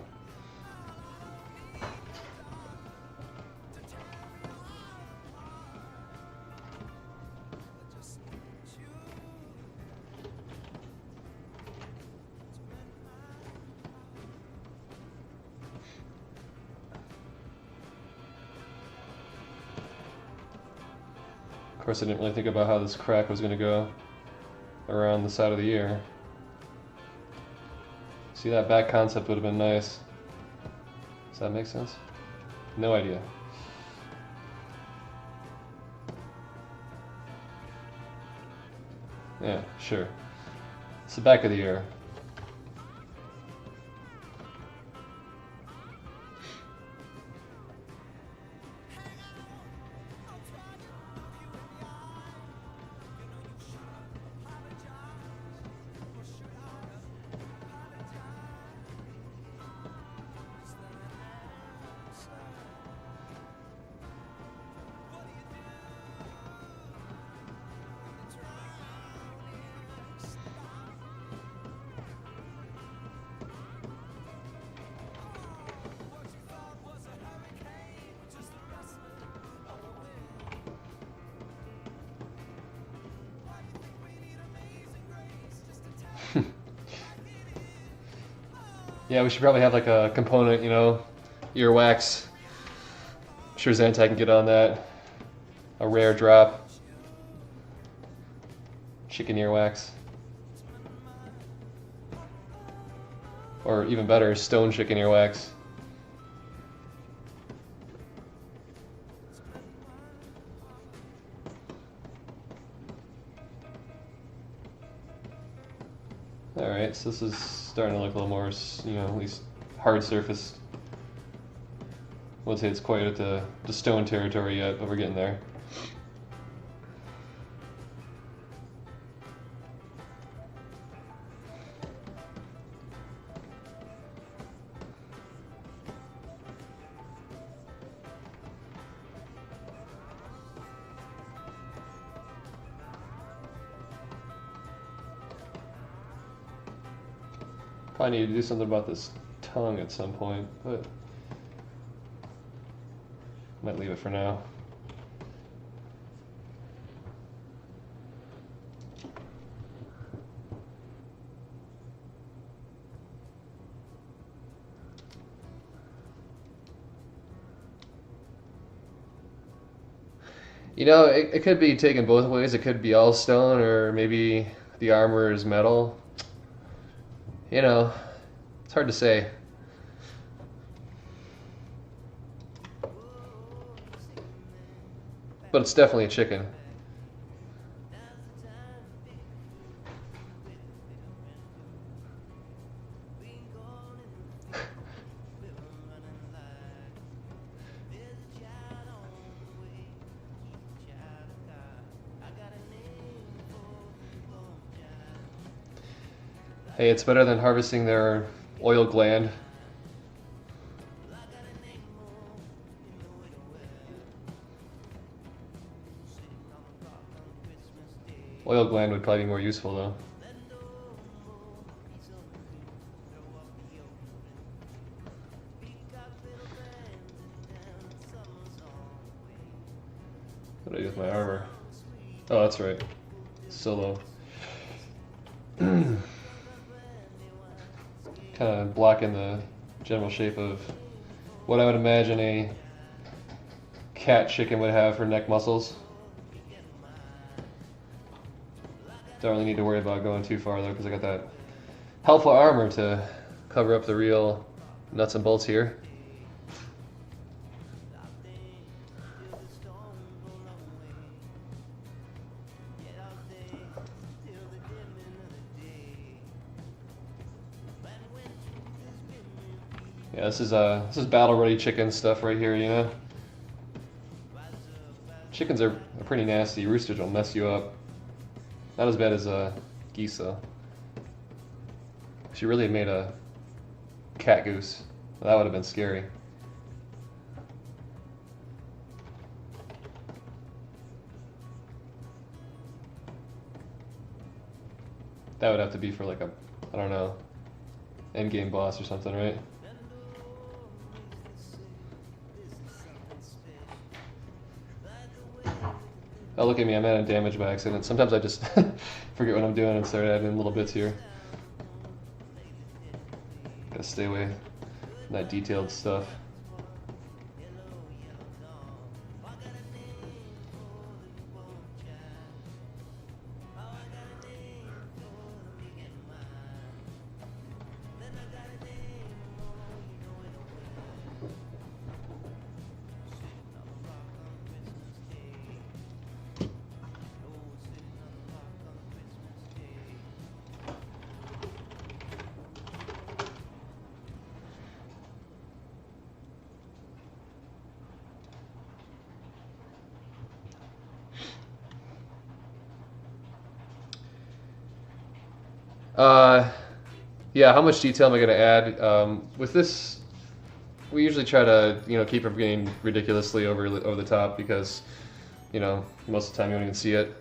Of course, I didn't really think about how this crack was going to go around the side of the ear. See, that back concept would have been nice. Does that make sense? No idea. Yeah, sure. It's the back of the ear. Yeah, we should probably have like a component, you know, earwax. I'm sure Zantai can get on that. A rare drop. Chicken earwax. Or even better, stone chicken earwax. Alright, so this is starting to look a little more, you know, at least hard surface. I wouldn't say it's quite at the stone territory yet, but we're getting there. Probably need to do something about this tongue at some point, but might leave it for now. You know, it could be taken both ways. It could be all stone, or maybe the armor is metal. You know, it's hard to say. but it's definitely a chicken. Hey, it's better than harvesting their oil gland. Oil gland would probably be more useful though. What do I do with my armor? Oh, that's right. Solo. Kind of blocking the general shape of what I would imagine a cat chicken would have for neck muscles. Don't really need to worry about going too far though, because I got that helpful armor to cover up the real nuts and bolts here. Yeah, this is battle ready chicken stuff right here, you know. Chickens are pretty nasty. Roosters will mess you up. Not as bad as geese though. She really made a cat goose. That would have been scary. That would have to be for like a, I don't know, endgame boss or something, right? Oh, look at me, I'm adding damage by accident. Sometimes I just forget what I'm doing and start adding little bits here. Gotta stay away from that detailed stuff. Yeah, how much detail am I going to add? With this, we usually try to, keep from getting ridiculously over the top because, most of the time you don't even see it.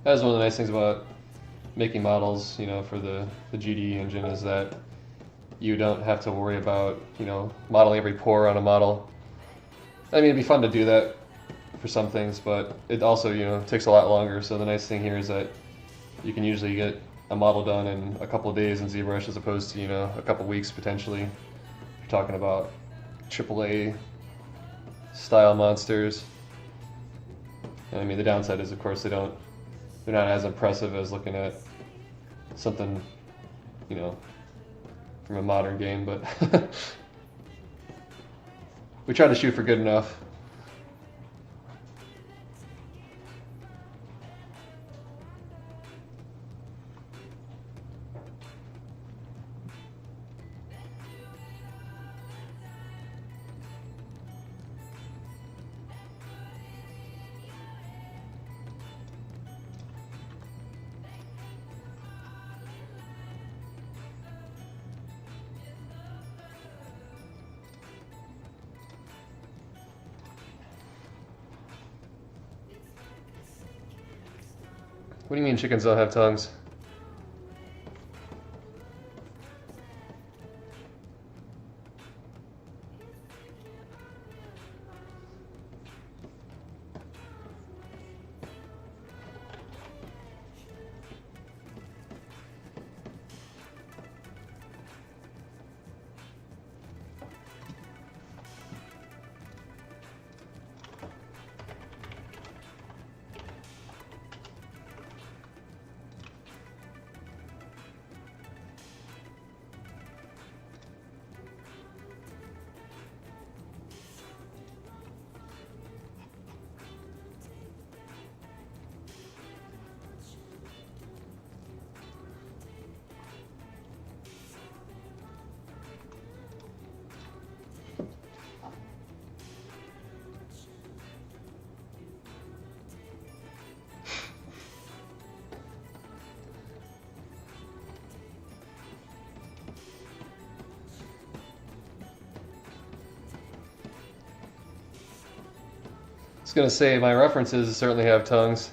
That is one of the nice things about making models, for the GDE engine is that you don't have to worry about, modeling every pore on a model. I mean, it'd be fun to do that for some things, but it also, takes a lot longer. So the nice thing here is that you can usually get a model done in a couple of days in ZBrush as opposed to, a couple of weeks potentially. If you're talking about AAA style monsters. And I mean, the downside is, of course, they're not as impressive as looking at something, from a modern game, but we try to shoot for good enough. What do you mean chickens don't have tongues? was going to say my references certainly have tongues.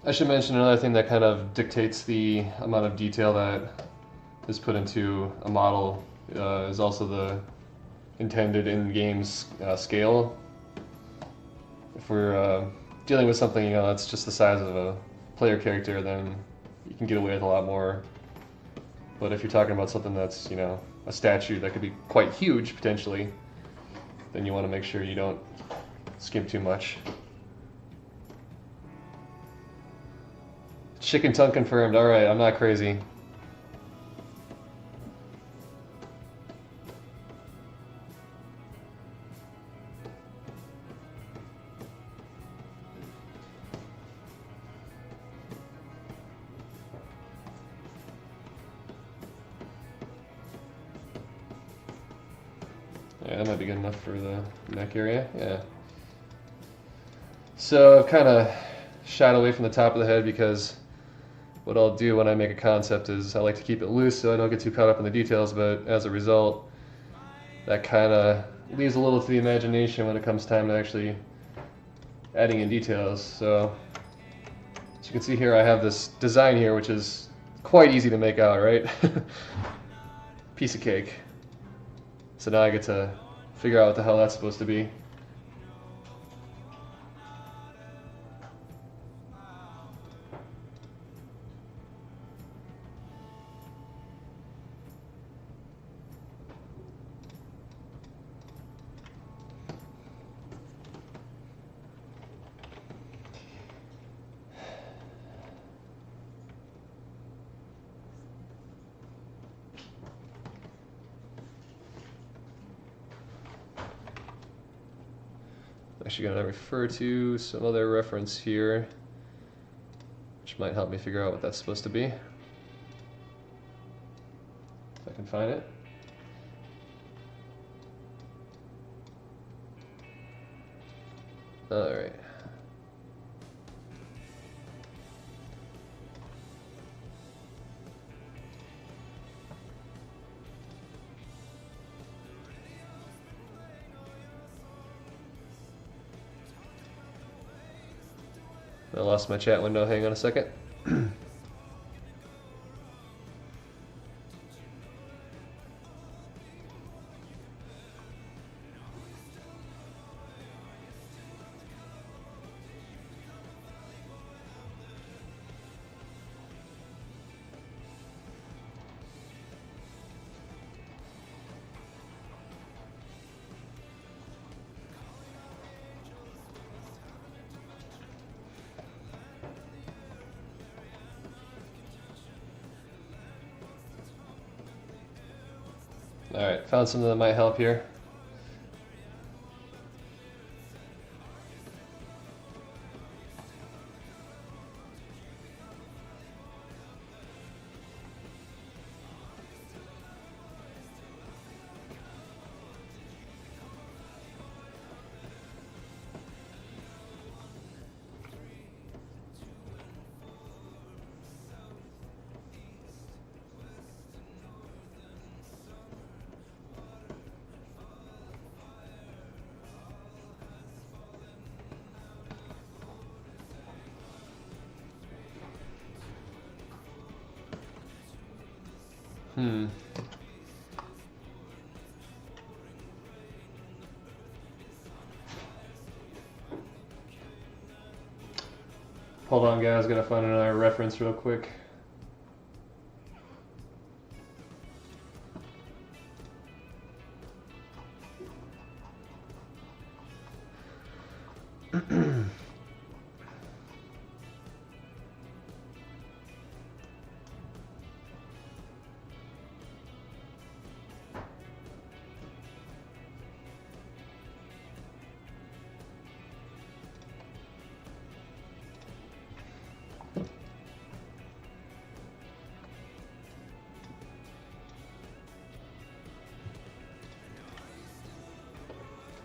I should mention another thing that kind of dictates the amount of detail that is put into a model is also the intended in-game scale. If we're dealing with something that's just the size of a player character, then you can get away with a lot more. But if you're talking about something that's a statue that could be quite huge potentially, then you want to make sure you don't skimp too much. Chicken tongue confirmed. All right, I'm not crazy. Yeah, that might be good enough for the neck area. Yeah. So I've kind of shied away from the top of the head because what I'll do when I make a concept is I like to keep it loose so I don't get too caught up in the details, but as a result, that kind of leaves a little to the imagination when it comes time to actually adding in details. So as you can see here, I have this design here, which is quite easy to make out, right? Piece of cake. So now I get to figure out what the hell that's supposed to be. Actually going to refer to some other reference here, which might help me figure out what that's supposed to be, if I can find it. All right. I lost my chat window. Hang on a second. All right, found something that might help here. Hold on, guys. Gotta find another reference real quick.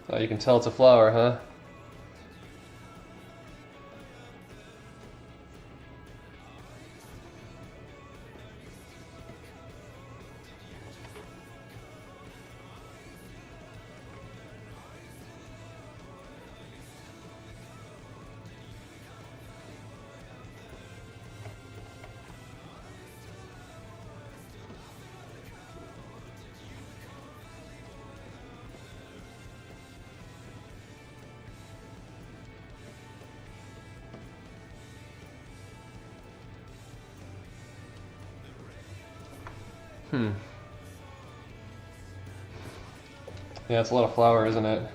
Oh, you can tell it's a flower, huh? Yeah, it's a lot of flour, isn't it?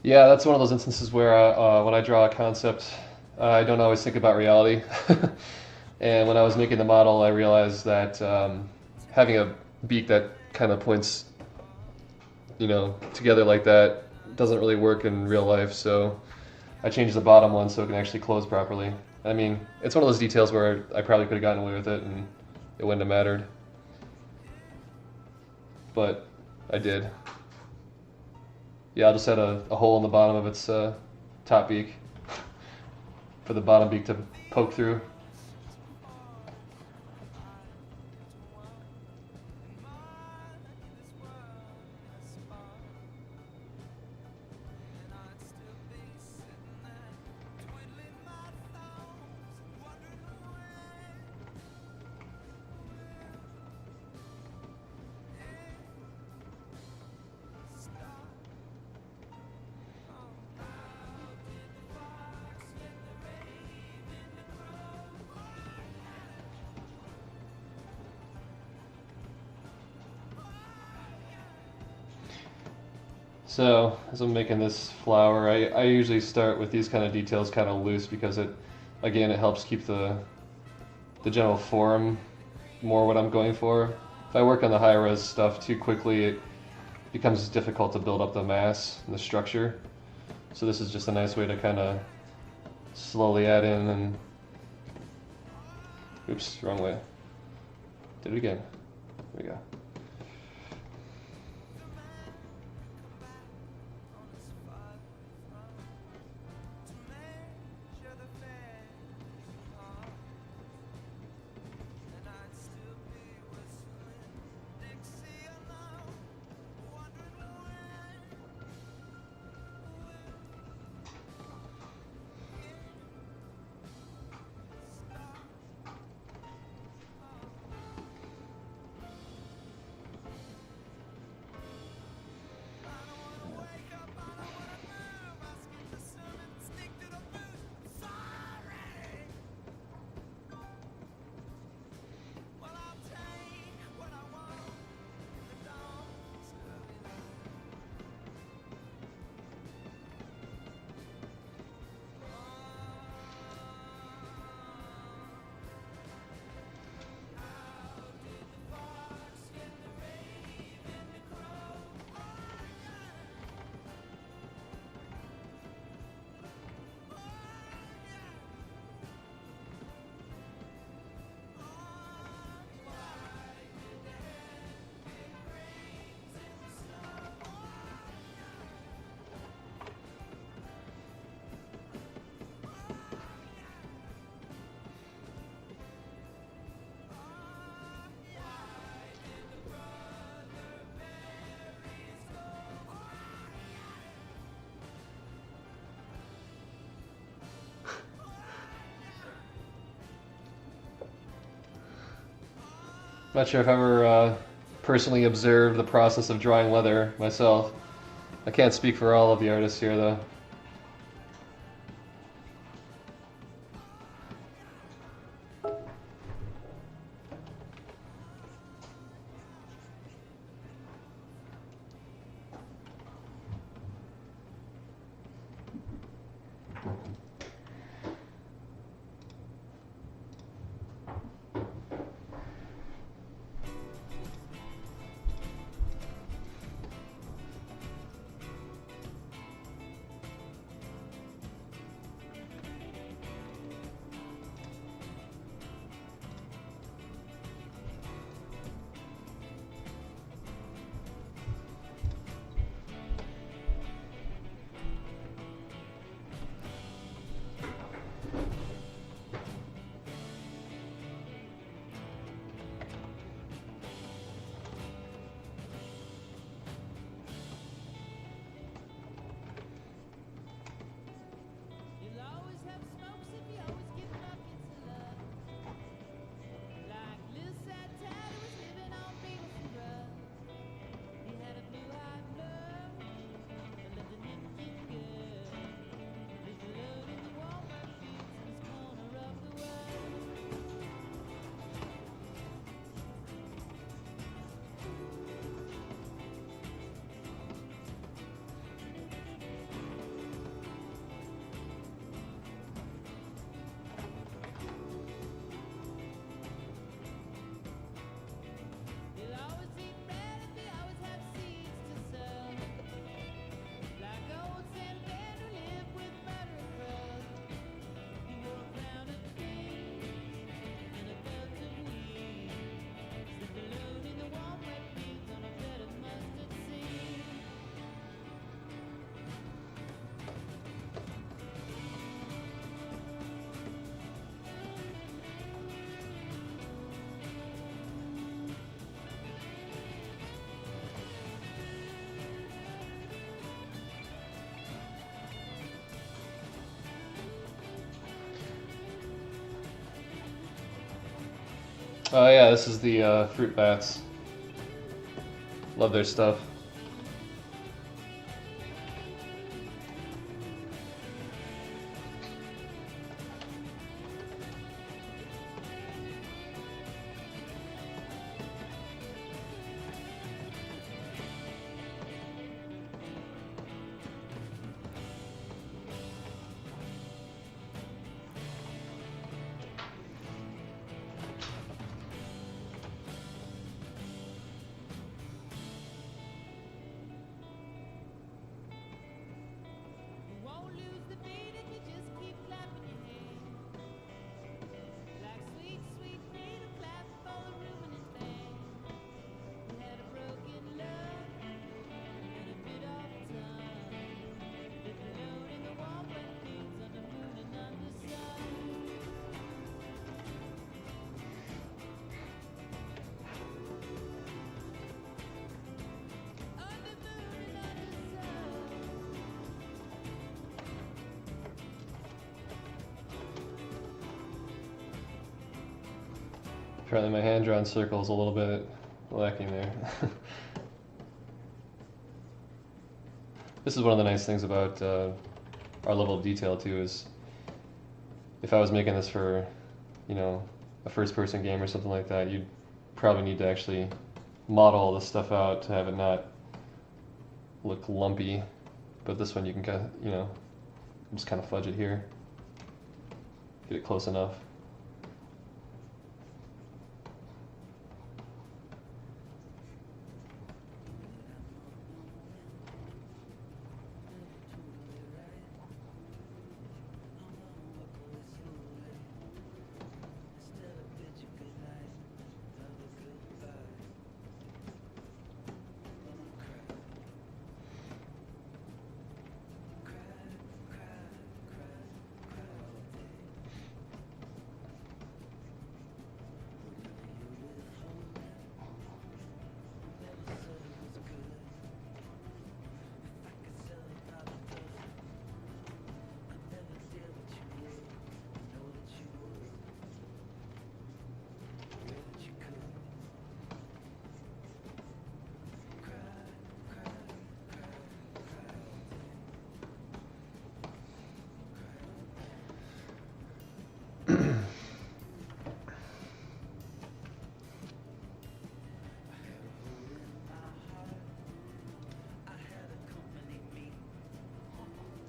Yeah, that's one of those instances where when I draw a concept, I don't always think about reality. And when I was making the model, I realized that having a beak that kind of points, together like that doesn't really work in real life. So I changed the bottom one so it can actually close properly. I mean, it's one of those details where I probably could have gotten away with it and it wouldn't have mattered. But I did. Yeah, I'll just add a hole in the bottom of its top beak for the bottom beak to poke through. So as I'm making this flower, I usually start with these kind of details kind of loose because it helps keep the general form more what I'm going for. If I work on the high res stuff too quickly, it becomes difficult to build up the mass and the structure. So this is just a nice way to kind of slowly add in and, oops, wrong way. Did it again. There we go. Not sure if I've ever personally observed the process of drawing leather myself. I can't speak for all of the artists here, though. Oh yeah, this is the fruit bats. Love their stuff. Apparently my hand-drawn circle is a little bit lacking there. This is one of the nice things about our level of detail too, is if I was making this for, you know, a first-person game or something like that, you'd probably need to actually model all this stuff out to have it not look lumpy. But this one you can kind of, you know, just kind of fudge it here, get it close enough.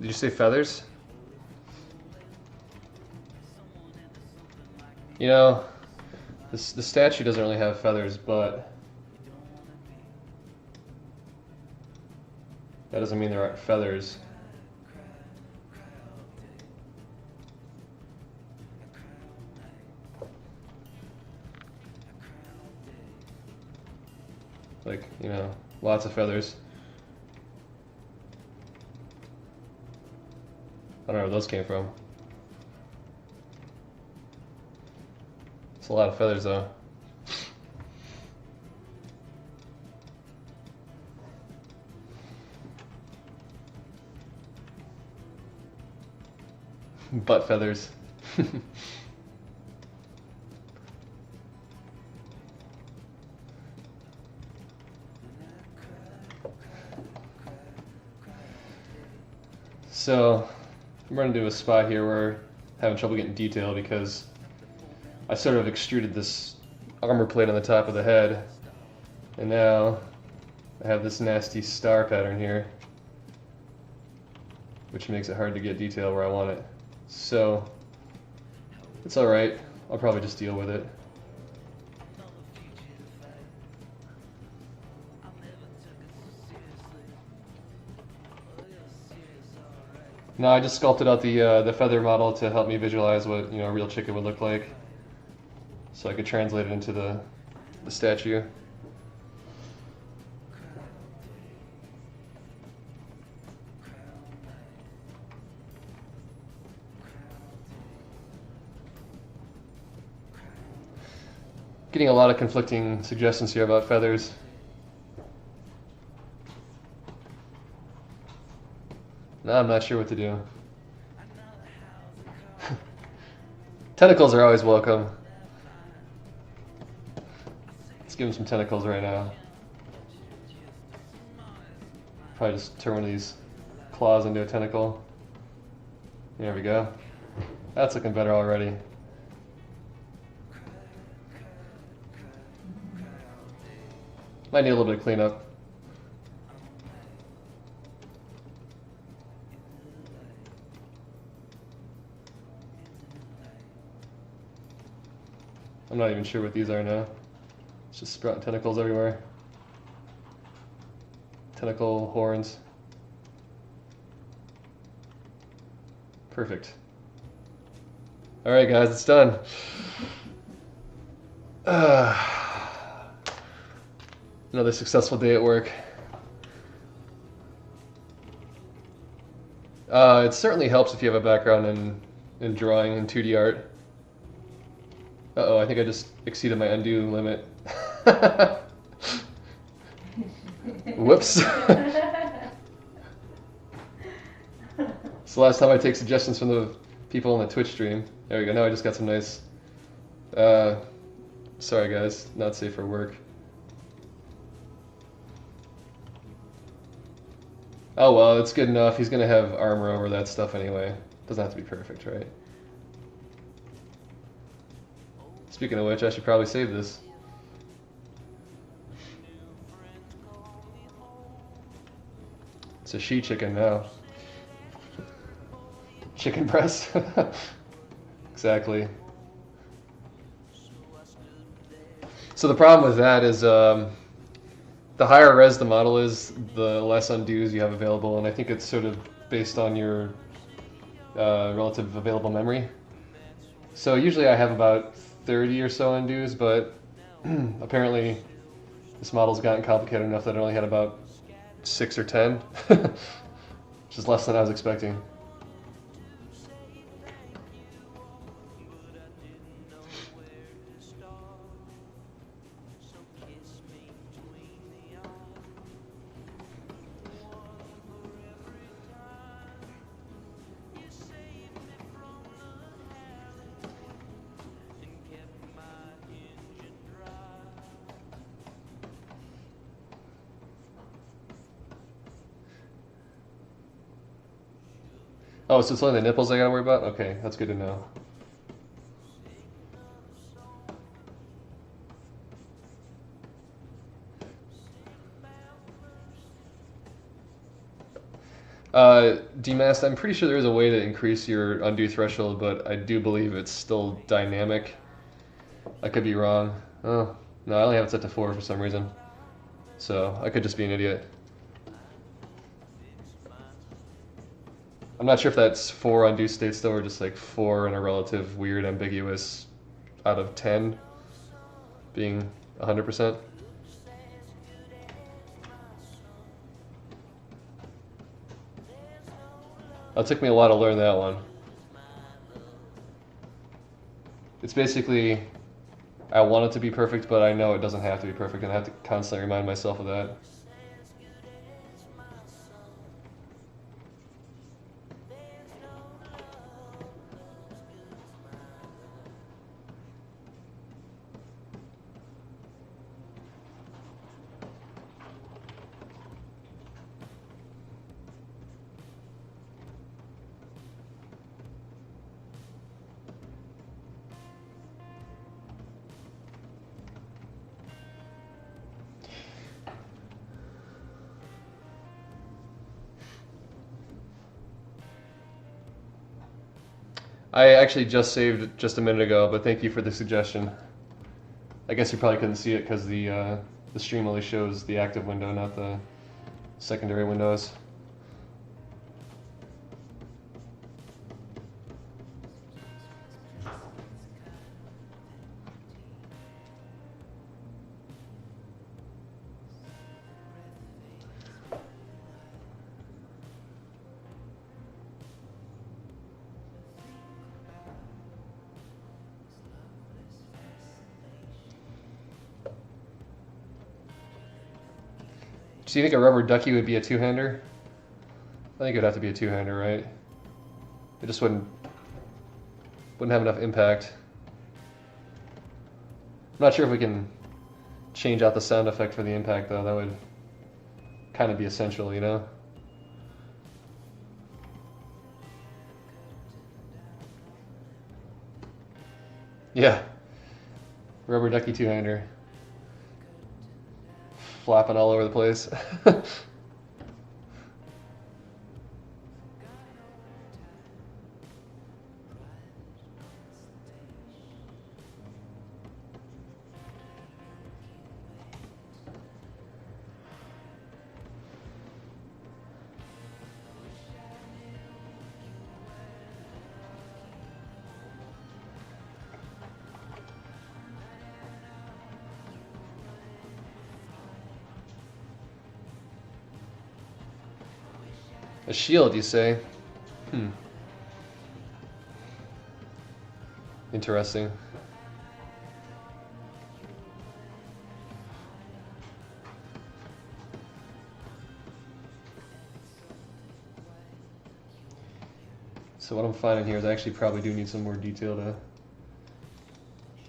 Did you say feathers? You know, the statue doesn't really have feathers, but that doesn't mean there aren't feathers. Like, you know, lots of feathers. I don't know where those came from. It's a lot of feathers, though. Butt feathers. So, I'm running into a spot here where I'm having trouble getting detail because I sort of extruded this armor plate on the top of the head, and now I have this nasty star pattern here, which makes it hard to get detail where I want it. So, it's alright, I'll probably just deal with it. No, I just sculpted out the feather model to help me visualize what, you know, a real chicken would look like, so I could translate it into the statue. Getting a lot of conflicting suggestions here about feathers. Now I'm not sure what to do. Tentacles are always welcome. Let's give him some tentacles right now. Probably just turn one of these claws into a tentacle. There we go. That's looking better already. Might need a little bit of cleanup. I'm not even sure what these are now. It's just sprouting tentacles everywhere. Tentacle horns. Perfect. Alright guys, it's done. Another successful day at work. It certainly helps if you have a background in drawing and 2D art. Uh-oh, I think I just exceeded my undo limit. Whoops. It's the last time I take suggestions from the people on the Twitch stream. There we go, now I just got some nice... sorry guys, not safe for work. Oh well, it's good enough. He's gonna have armor over that stuff anyway. Doesn't have to be perfect, right? Speaking of which, I should probably save this. It's a she chicken now. Chicken breast. Exactly. So the problem with that is the higher res the model is, the less undos you have available, and I think it's sort of based on your relative available memory. So usually I have about 30 or so undos, but apparently this model's gotten complicated enough that I only had about 6 or 10, which is less than I was expecting. Oh, so it's only the nipples I gotta worry about? Okay, that's good to know. Demasked, I'm pretty sure there is a way to increase your undo threshold, but I do believe it's still dynamic. I could be wrong. Oh, no, I only have it set to 4 for some reason. So I could just be an idiot. I'm not sure if that's 4 undo states though, or just like 4 in a relative weird ambiguous out of 10 being 100%. It took me a while to learn that one. It's basically, I want it to be perfect, but I know it doesn't have to be perfect, and I have to constantly remind myself of that. I actually just saved just a minute ago, but thank you for the suggestion. I guess you probably couldn't see it because the stream only shows the active window, not the secondary windows. Do you think a rubber ducky would be a two-hander? I think it would have to be a two-hander, right? It just wouldn't have enough impact. I'm not sure if we can change out the sound effect for the impact though. That would kind of be essential, you know? Yeah. Rubber ducky two-hander. Flapping all over the place. A shield, you say? Interesting. So what I'm finding here is I actually probably do need some more detail to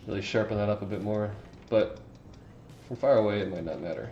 really sharpen that up a bit more. But from far away, it might not matter.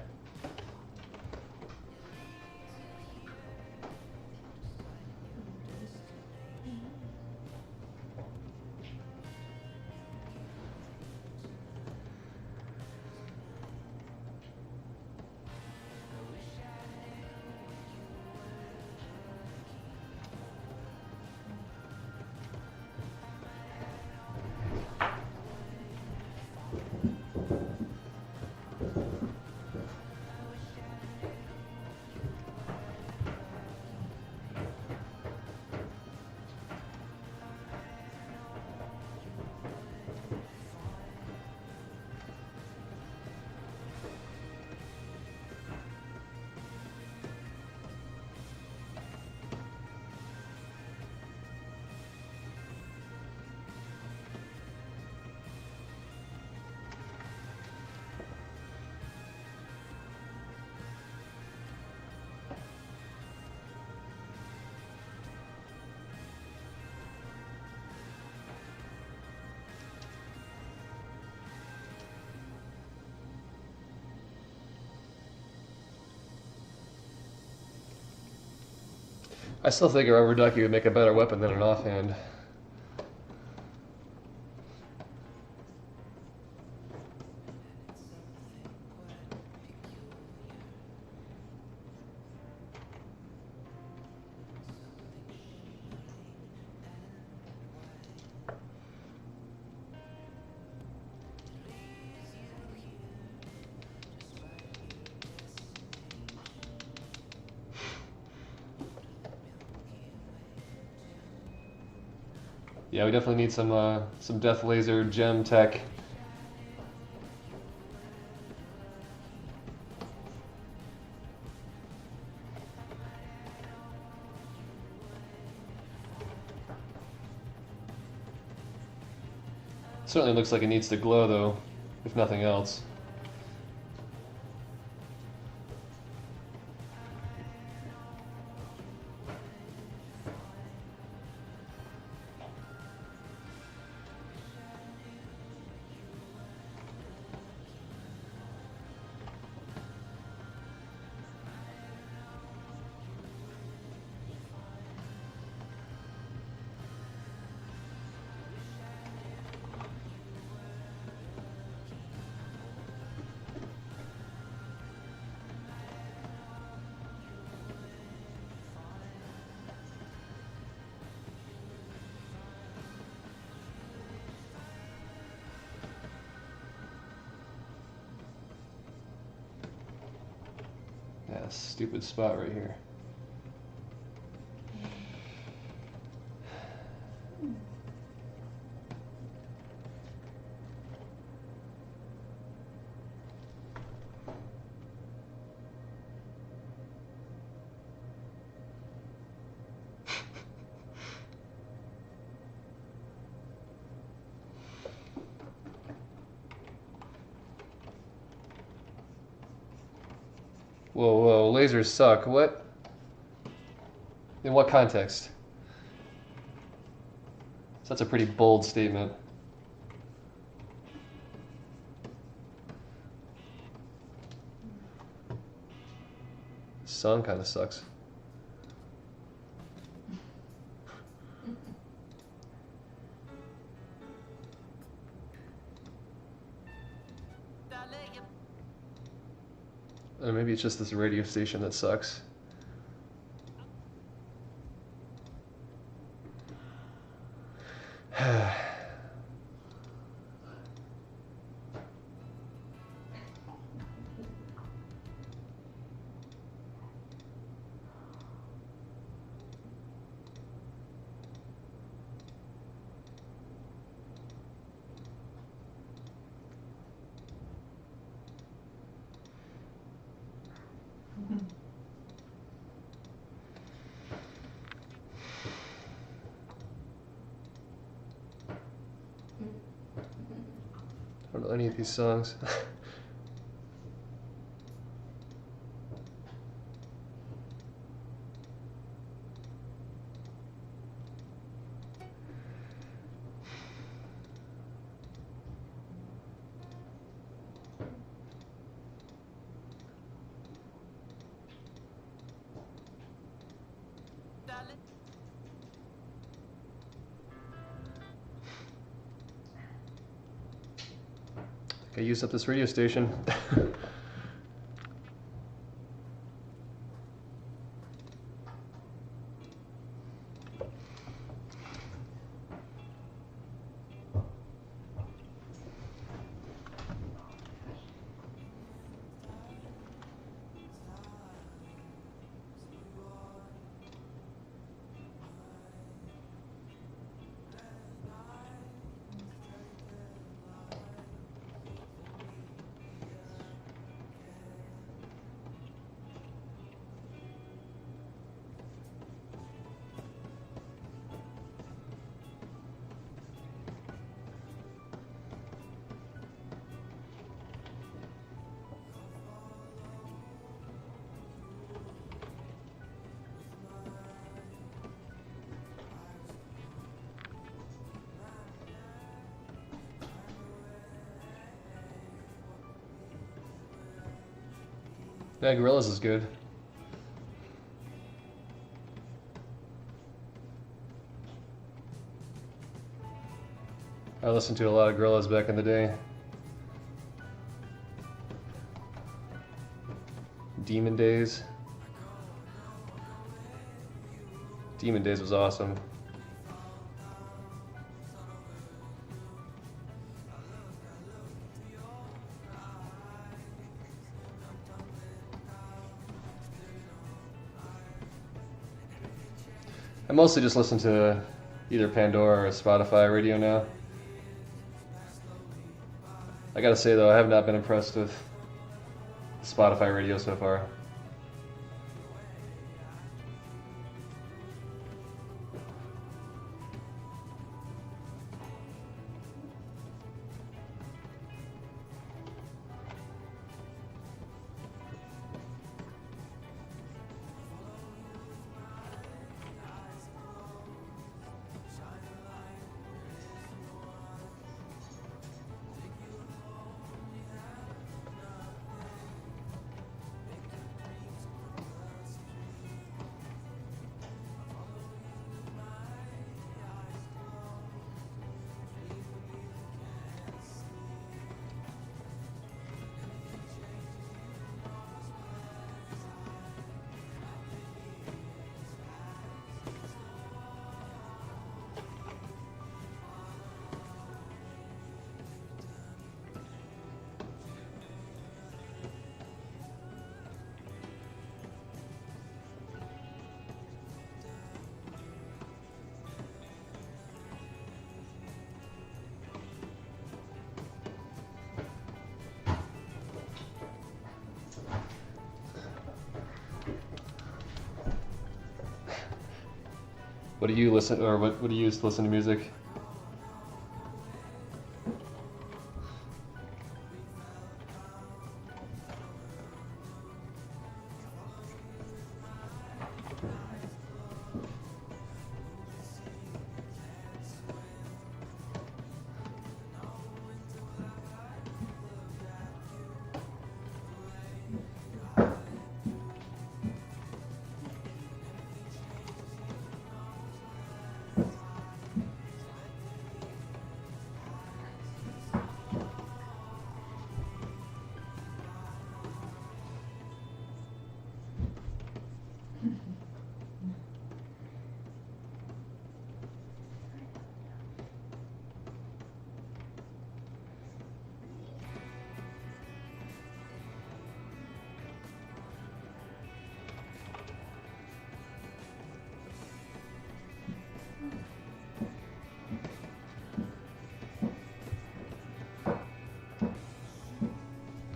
I still think a rubber ducky would make a better weapon than an offhand. Yeah, we definitely need some death laser gem tech. Certainly looks like it needs to glow though, if nothing else. Yeah, stupid spot right here. Whoa, whoa, lasers suck. What? In what context? So that's a pretty bold statement. Sun kind of sucks. Or maybe it's just this radio station that sucks. I don't know any of these songs. I used up this radio station. Yeah, Gorillas is good. I listened to a lot of Gorillas back in the day. Demon Days. Demon Days was awesome. I mostly just listen to either Pandora or Spotify radio now. I gotta say though, I have not been impressed with Spotify radio so far. What do you listen, or what do you use to listen to music?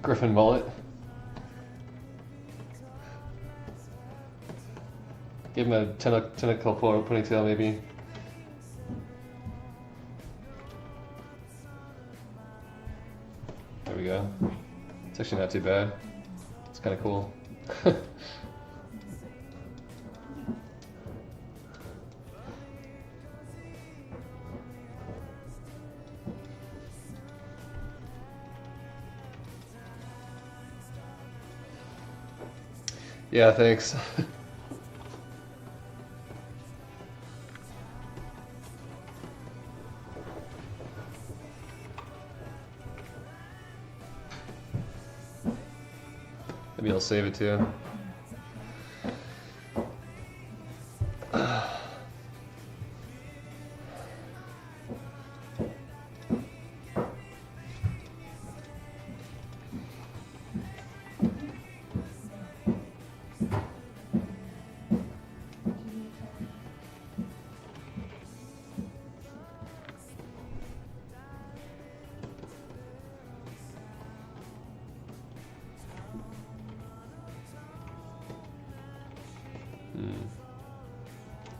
Griffin mullet. Give him a tentacle ponytail maybe. There we go. It's actually not too bad. It's kind of cool. Yeah, thanks. Maybe I'll save it too.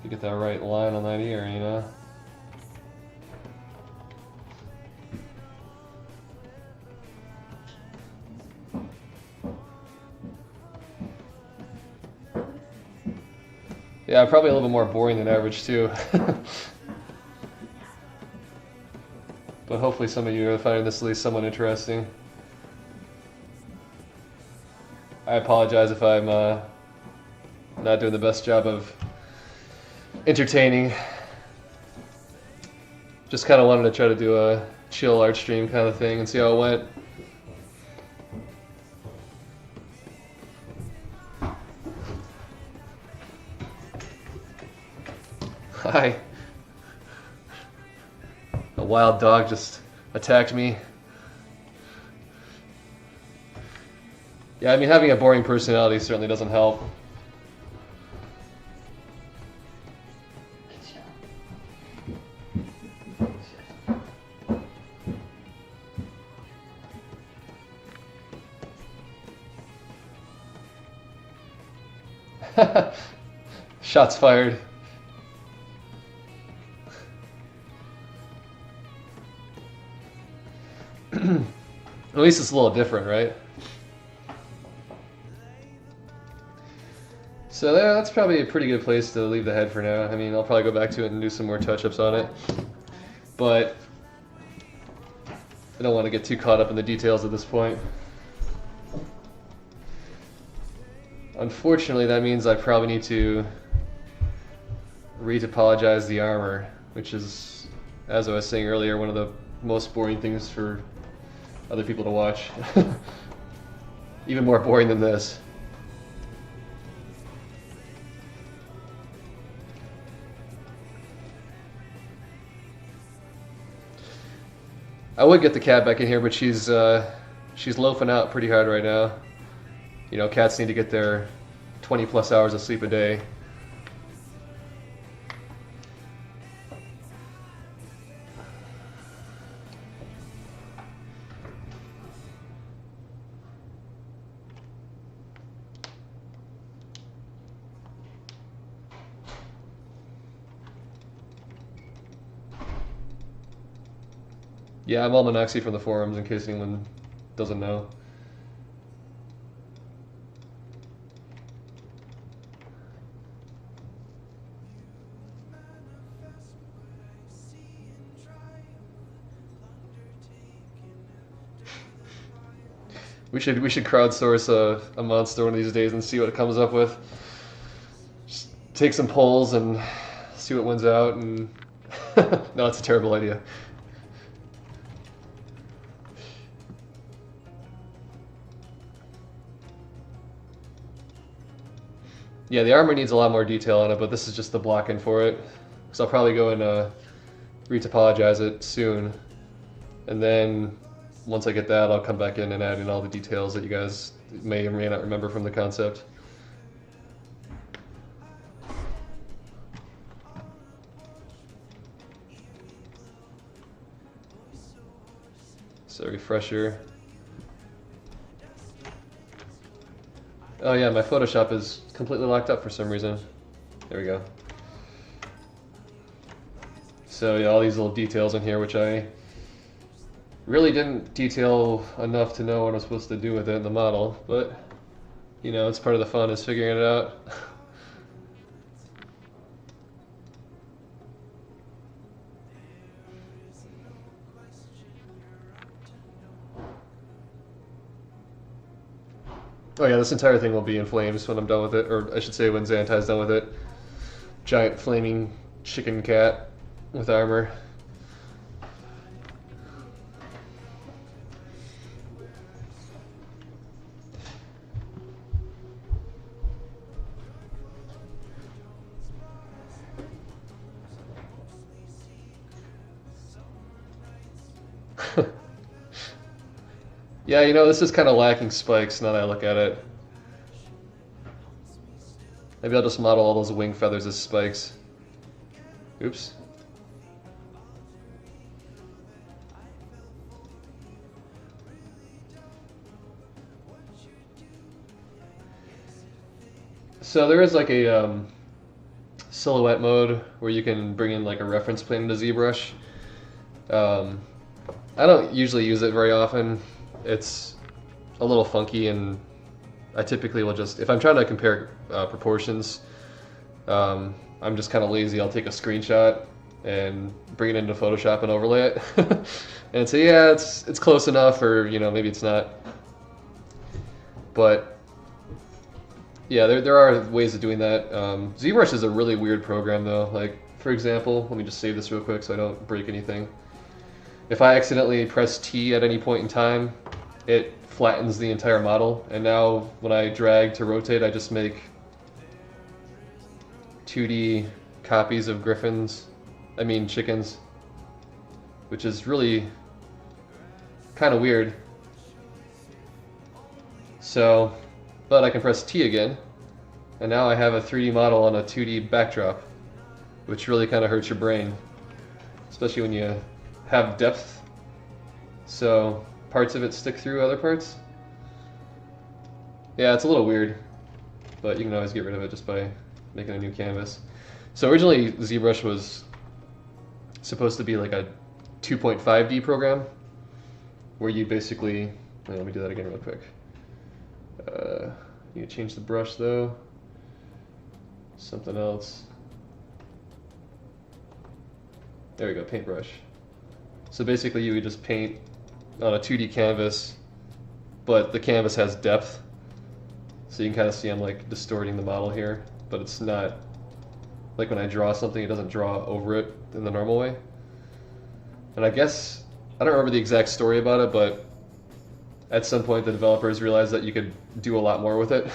You get that right line on that ear, you know? Yeah, probably a little bit more boring than average too. But hopefully some of you are finding this at least somewhat interesting. I apologize if I'm not doing the best job of entertaining. Just kind of wanted to try to do a chill art stream kind of thing and see how it went. Hi. A wild dog just attacked me. Yeah, I mean, having a boring personality certainly doesn't help. Shots fired. At least it's a little different, right? So that's probably a pretty good place to leave the head for now. I mean, I'll probably go back to it and do some more touch-ups on it. But I don't want to get too caught up in the details at this point. Unfortunately, that means I probably need to retopologize the armor, which is, as I was saying earlier, one of the most boring things for other people to watch. Even more boring than this. I would get the cat back in here, but she's loafing out pretty hard right now. You know, cats need to get their 20 plus hours of sleep a day. Yeah, I'm Almanaxi from the forums, in case anyone doesn't know. We should crowdsource a monster one of these days and see what it comes up with. Just take some polls and see what wins out. And no, it's a terrible idea. Yeah, the armor needs a lot more detail on it, but this is just the blocking for it. So I'll probably go and retopologize it soon. And then once I get that, I'll come back in and add in all the details that you guys may or may not remember from the concept. So refresher. Oh yeah, my Photoshop is completely locked up for some reason. There we go. So yeah, all these little details in here, which I really didn't detail enough to know what I'm supposed to do with it in the model, but you know, it's part of the fun is figuring it out. Oh yeah, this entire thing will be in flames when I'm done with it, or I should say when Xantai's done with it. Giant flaming chicken cat with armor. Yeah, you know, this is kind of lacking spikes now that I look at it. Maybe I'll just model all those wing feathers as spikes. Oops. So there is like a silhouette mode where you can bring in like a reference plane into ZBrush. I don't usually use it very often. It's a little funky, and I typically will just, if I'm trying to compare proportions, I'm just kind of lazy. I'll take a screenshot and bring it into Photoshop and overlay it and say, yeah, it's close enough, or you know, maybe it's not. But yeah, there are ways of doing that. ZBrush is a really weird program though. Like, for example, let me just save this real quick so I don't break anything. If I accidentally press T at any point in time, it flattens the entire model, and now when I drag to rotate, I just make 2D copies of chickens, which is really kind of weird. So, but I can press T again, and now I have a 3D model on a 2D backdrop, which really kind of hurts your brain, especially when you have depth, so parts of it stick through other parts. Yeah, it's a little weird. but you can always get rid of it just by making a new canvas. So originally ZBrush was supposed to be like a 2.5D program, where you basically, let me do that again real quick. You can change the brush though, something else. There we go, paintbrush. So basically you would just paint on a 2D canvas, but the canvas has depth. So you can kind of see I'm like distorting the model here, but it's not, like when I draw something, it doesn't draw over it in the normal way. And I guess, I don't remember the exact story about it, but at some point the developers realized that you could do a lot more with it.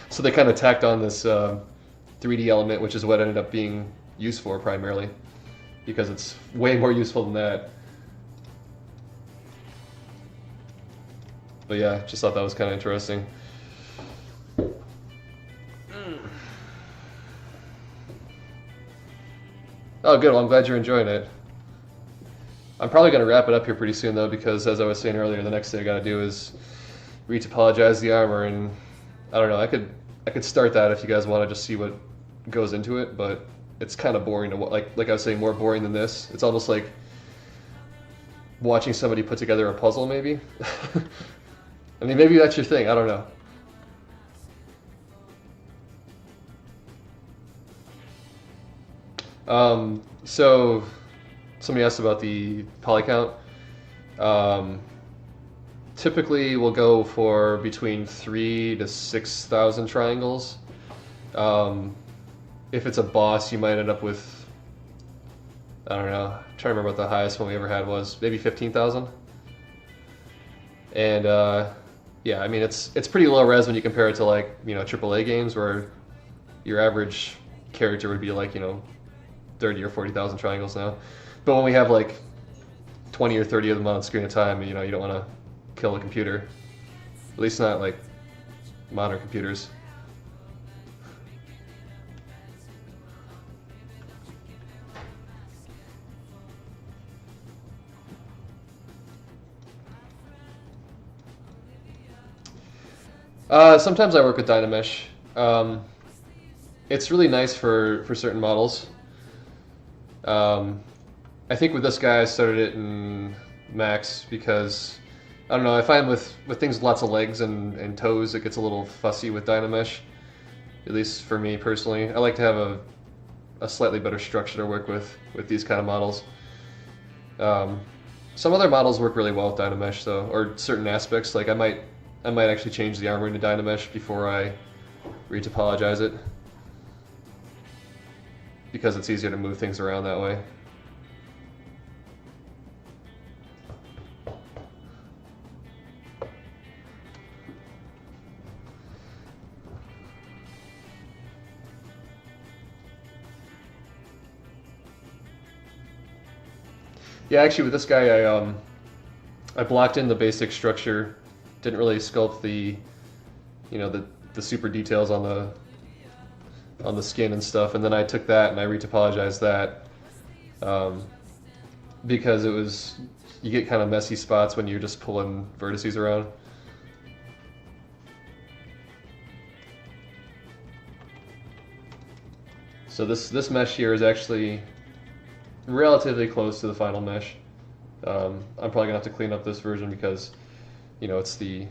So they kind of tacked on this 3D element, which is what ended up being used for primarily, because it's way more useful than that. But yeah, just thought that was kind of interesting. Oh, good. Well, I'm glad you're enjoying it. I'm probably going to wrap it up here pretty soon, though, because as I was saying earlier, the next thing I got to do is retopologize the armor, and I don't know. I could start that if you guys want to just see what goes into it, but it's kind of boring to like I was saying, more boring than this. It's almost like watching somebody put together a puzzle, maybe. I mean, maybe that's your thing. I don't know. So somebody asked about the poly count. Typically we'll go for between 3,000 to 6,000 triangles. If it's a boss, you might end up with, I don't know, I'm trying to remember what the highest one we ever had was, maybe 15,000. And yeah, I mean it's pretty low res when you compare it to, like, you know, AAA games where your average character would be like, you know, 30 or 40,000 triangles now. But when we have like 20 or 30 of them on the screen at a time, you know, you don't want to kill a computer. At least not like modern computers. Sometimes I work with Dynamesh. It's really nice for certain models. I think with this guy I started it in Max because, I don't know, I find with things with lots of legs and toes it gets a little fussy with Dynamesh, at least for me personally. I like to have a slightly better structure to work with these kind of models. Some other models work really well with Dynamesh though, or certain aspects. Like I might actually change the armor into Dynamesh before I retopologize it, because it's easier to move things around that way. Yeah, actually with this guy I blocked in the basic structure, didn't really sculpt the, you know, the super details on the skin and stuff, and then I took that and I retopologized that, because you get kind of messy spots when you're just pulling vertices around. So this mesh here is actually relatively close to the final mesh. I'm probably gonna have to clean up this version because, you know, it's the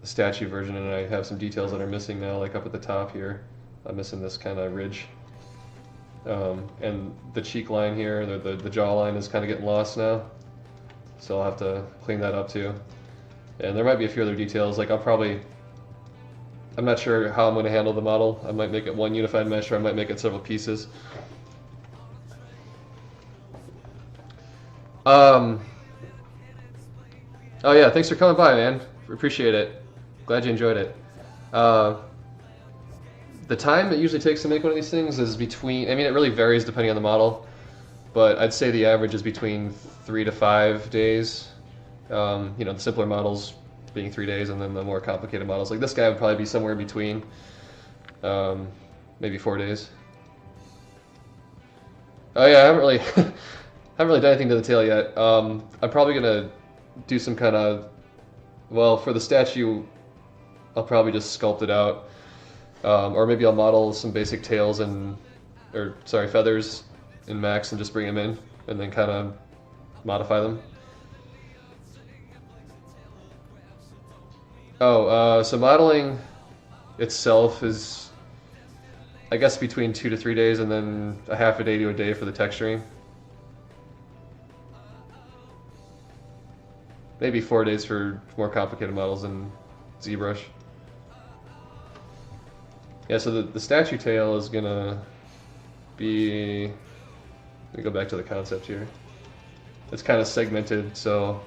statue version, and I have some details that are missing now, like up at the top here. I'm missing this kind of ridge. And the cheek line here, the jaw line is kind of getting lost now. So I'll have to clean that up too. And there might be a few other details, like I'm not sure how I'm going to handle the model. I might make it one unified mesh, or I might make it several pieces. Oh yeah, thanks for coming by, man. Appreciate it. Glad you enjoyed it. The time it usually takes to make one of these things is between, I mean, it really varies depending on the model, but I'd say the average is between 3 to 5 days. You know, the simpler models being 3 days, and then the more complicated models, like this guy, would probably be somewhere in between, maybe 4 days. Oh yeah, I haven't really, haven't really done anything to the tail yet. I'm probably gonna do some kind of, well, for the statue, I'll probably just sculpt it out. Or maybe I'll model some basic tails and, or sorry, feathers in Max and just bring them in and then kind of modify them. Oh, so modeling itself is, I guess, between 2 to 3 days, and then a half a day to a day for the texturing. Maybe 4 days for more complicated models in ZBrush. Yeah, so the statue tail is gonna be, let me go back to the concept here. It's kind of segmented, so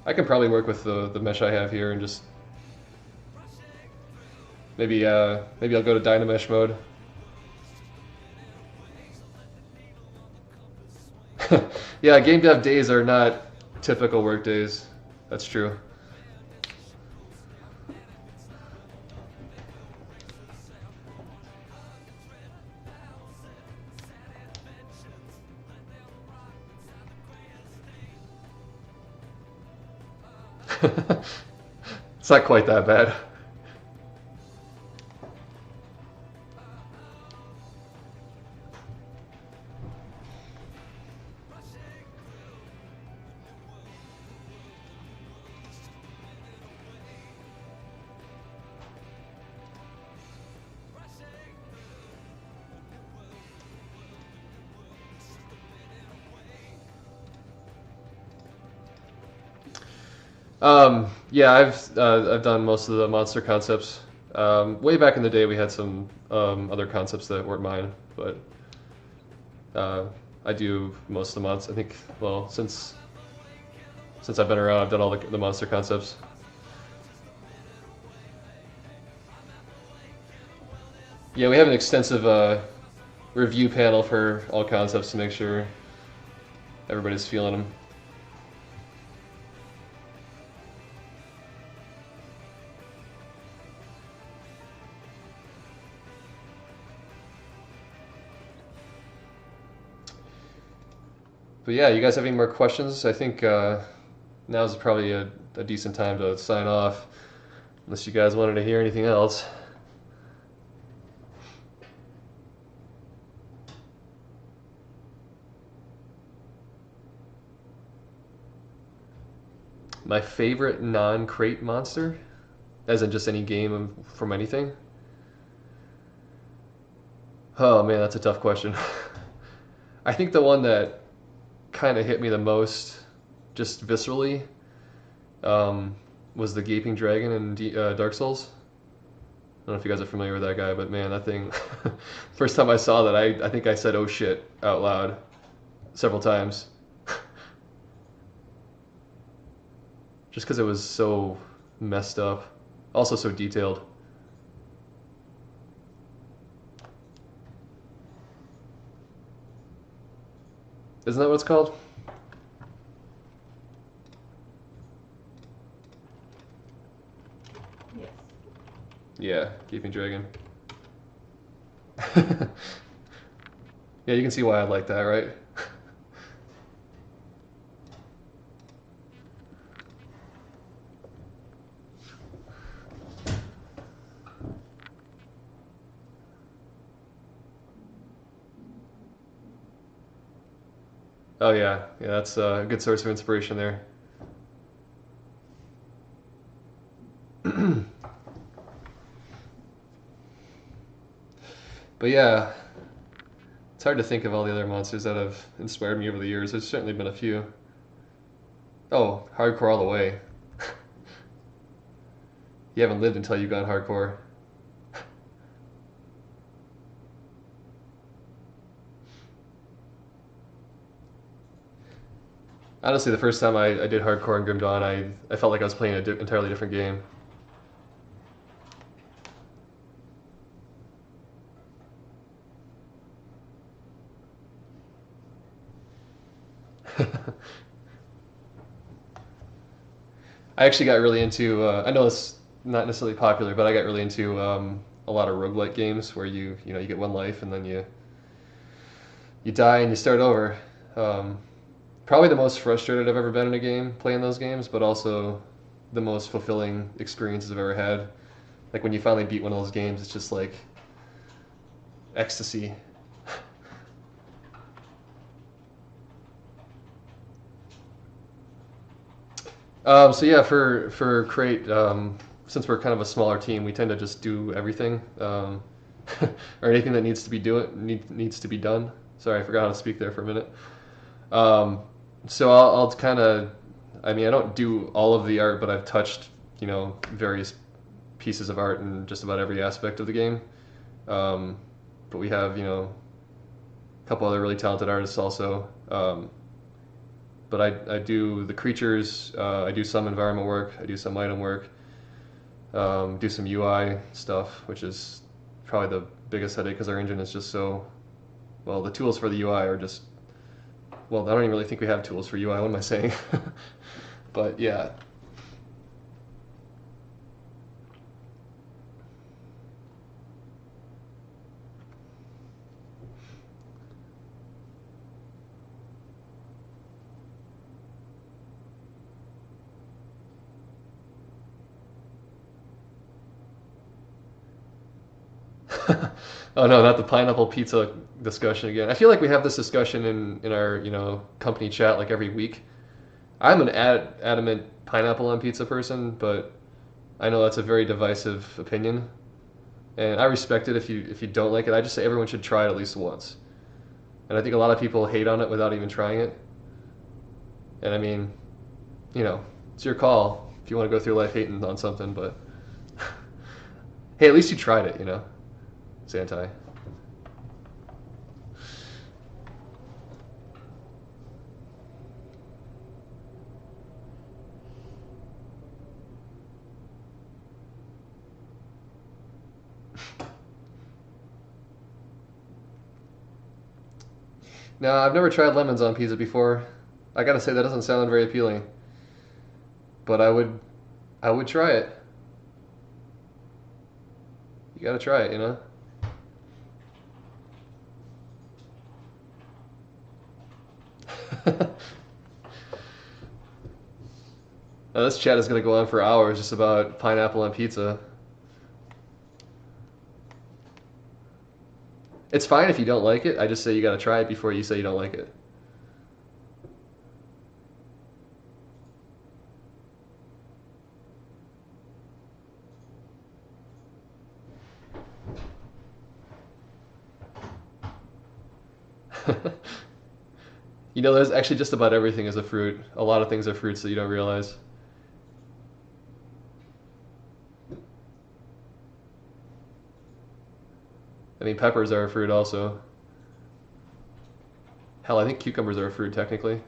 I can probably work with the mesh I have here and just maybe I'll go to Dynamesh mode. Yeah, game dev days are not typical work days. That's true. It's not quite that bad. Yeah, I've done most of the monster concepts. Way back in the day, we had some other concepts that weren't mine, but I do most of the monsters. I think, well, since I've been around, I've done all the monster concepts. Yeah, we have an extensive review panel for all concepts to make sure everybody's feeling them. But yeah, you guys have any more questions? I think now's probably a decent time to sign off, unless you guys wanted to hear anything else. My favorite non-crate monster? As in just any game from anything? Oh man, that's a tough question. I think the one that kind of hit me the most, just viscerally, was the Gaping Dragon in Dark Souls. I don't know if you guys are familiar with that guy, but man, that thing, first time I saw that, I think I said, "Oh shit," out loud several times. Just because it was so messed up. Also so detailed. Isn't that what it's called? Yes. Yeah, Gaping Dragon. Yeah, you can see why I'd like that, right? Oh yeah, yeah, that's a good source of inspiration there. But yeah, it's hard to think of all the other monsters that have inspired me over the years. There's certainly been a few. Oh, hardcore all the way. You haven't lived until you've gone hardcore. Honestly, the first time I did hardcore in Grim Dawn, I felt like I was playing an entirely different game. I actually got really into, I know it's not necessarily popular, but I got really into a lot of roguelike games where you get one life and then you die and you start over. Probably the most frustrated I've ever been in a game playing those games, but also the most fulfilling experiences I've ever had. Like when you finally beat one of those games, it's just like ecstasy. So yeah, for Crate, since we're kind of a smaller team, we tend to just do everything, or anything that needs to be done. Sorry, I forgot how to speak there for a minute. So I'll kind of, I mean, I don't do all of the art, but I've touched, various pieces of art in just about every aspect of the game. But we have, a couple other really talented artists also. But I do the creatures, I do some environment work, I do some item work, do some UI stuff, which is probably the biggest headache because our engine is just so, well, the tools for the UI are just, well, I don't even really think we have tools for UI, what am I saying? But yeah. Oh no, not the pineapple pizza discussion again. I feel like we have this discussion in our company chat like every week. I'm an adamant pineapple on pizza person, but I know that's a very divisive opinion, and I respect it if you don't like it. I just say everyone should try it at least once, and I think a lot of people hate on it without even trying it. And I mean, it's your call if you want to go through life hating on something, but hey, at least you tried it, Santai. No, I've never tried lemons on pizza before. I gotta say that doesn't sound very appealing, but I would try it. You gotta try it, Now, this chat is going to go on for hours just about pineapple on pizza. It's fine if you don't like it. I just say you got to try it before you say you don't like it. There's actually just about everything is a fruit. A lot of things are fruits that you don't realize. I mean, peppers are a fruit also. Hell, I think cucumbers are a fruit technically.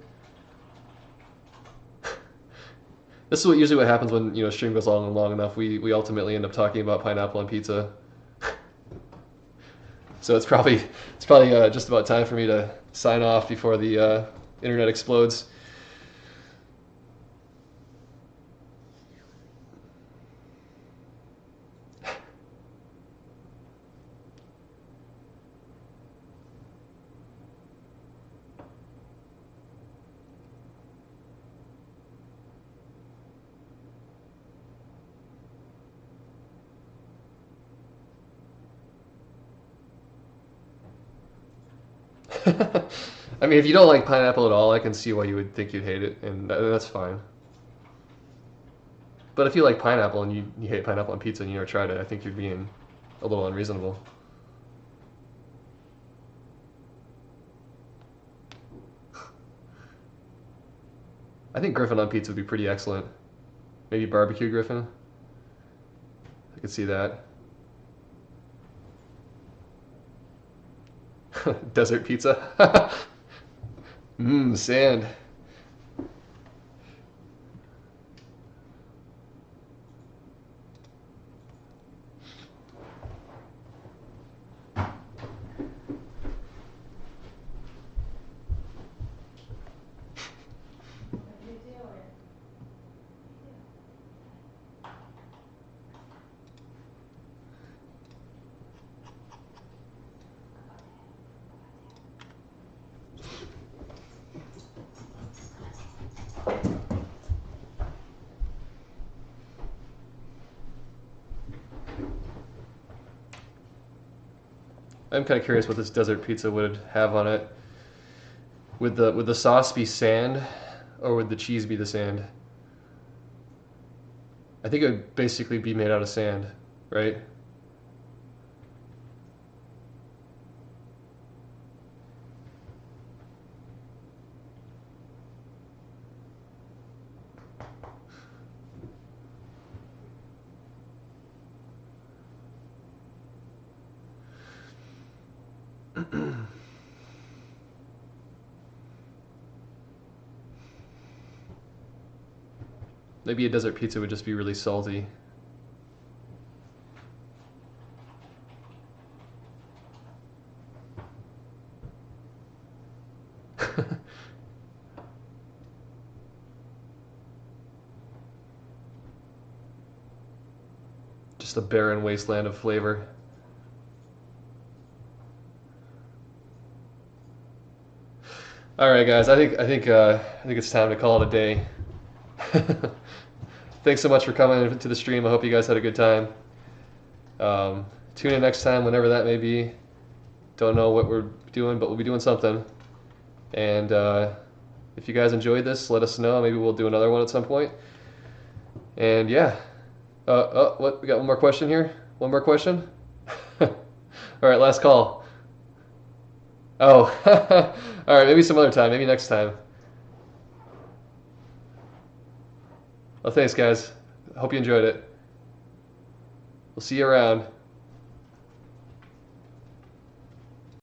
This is usually what happens when stream goes on long enough. We ultimately end up talking about pineapple on pizza. So it's probably just about time for me to sign off before the internet explodes. I mean, if you don't like pineapple at all, I can see why you would think you'd hate it, and that's fine. But if you like pineapple and you hate pineapple on pizza and you never tried it, I think you're being a little unreasonable. I think Griffin on pizza would be pretty excellent. Maybe barbecue Griffin. I could see that. Desert pizza. Sand. I'm kind of curious what this desert pizza would have on it. Would the sauce be sand, or would the cheese be the sand? I think it would basically be made out of sand, right? Maybe a desert pizza would just be really salty. Just a barren wasteland of flavor. All right, guys. I think it's time to call it a day. Thanks so much for coming to the stream. I hope you guys had a good time. Tune in next time, whenever that may be. Don't know what we're doing, but we'll be doing something. And if you guys enjoyed this, let us know. Maybe we'll do another one at some point. And yeah. What? We got one more question here? One more question? All right, last call. Oh, all right, maybe some other time, maybe next time. Well, thanks, guys. I hope you enjoyed it. We'll see you around.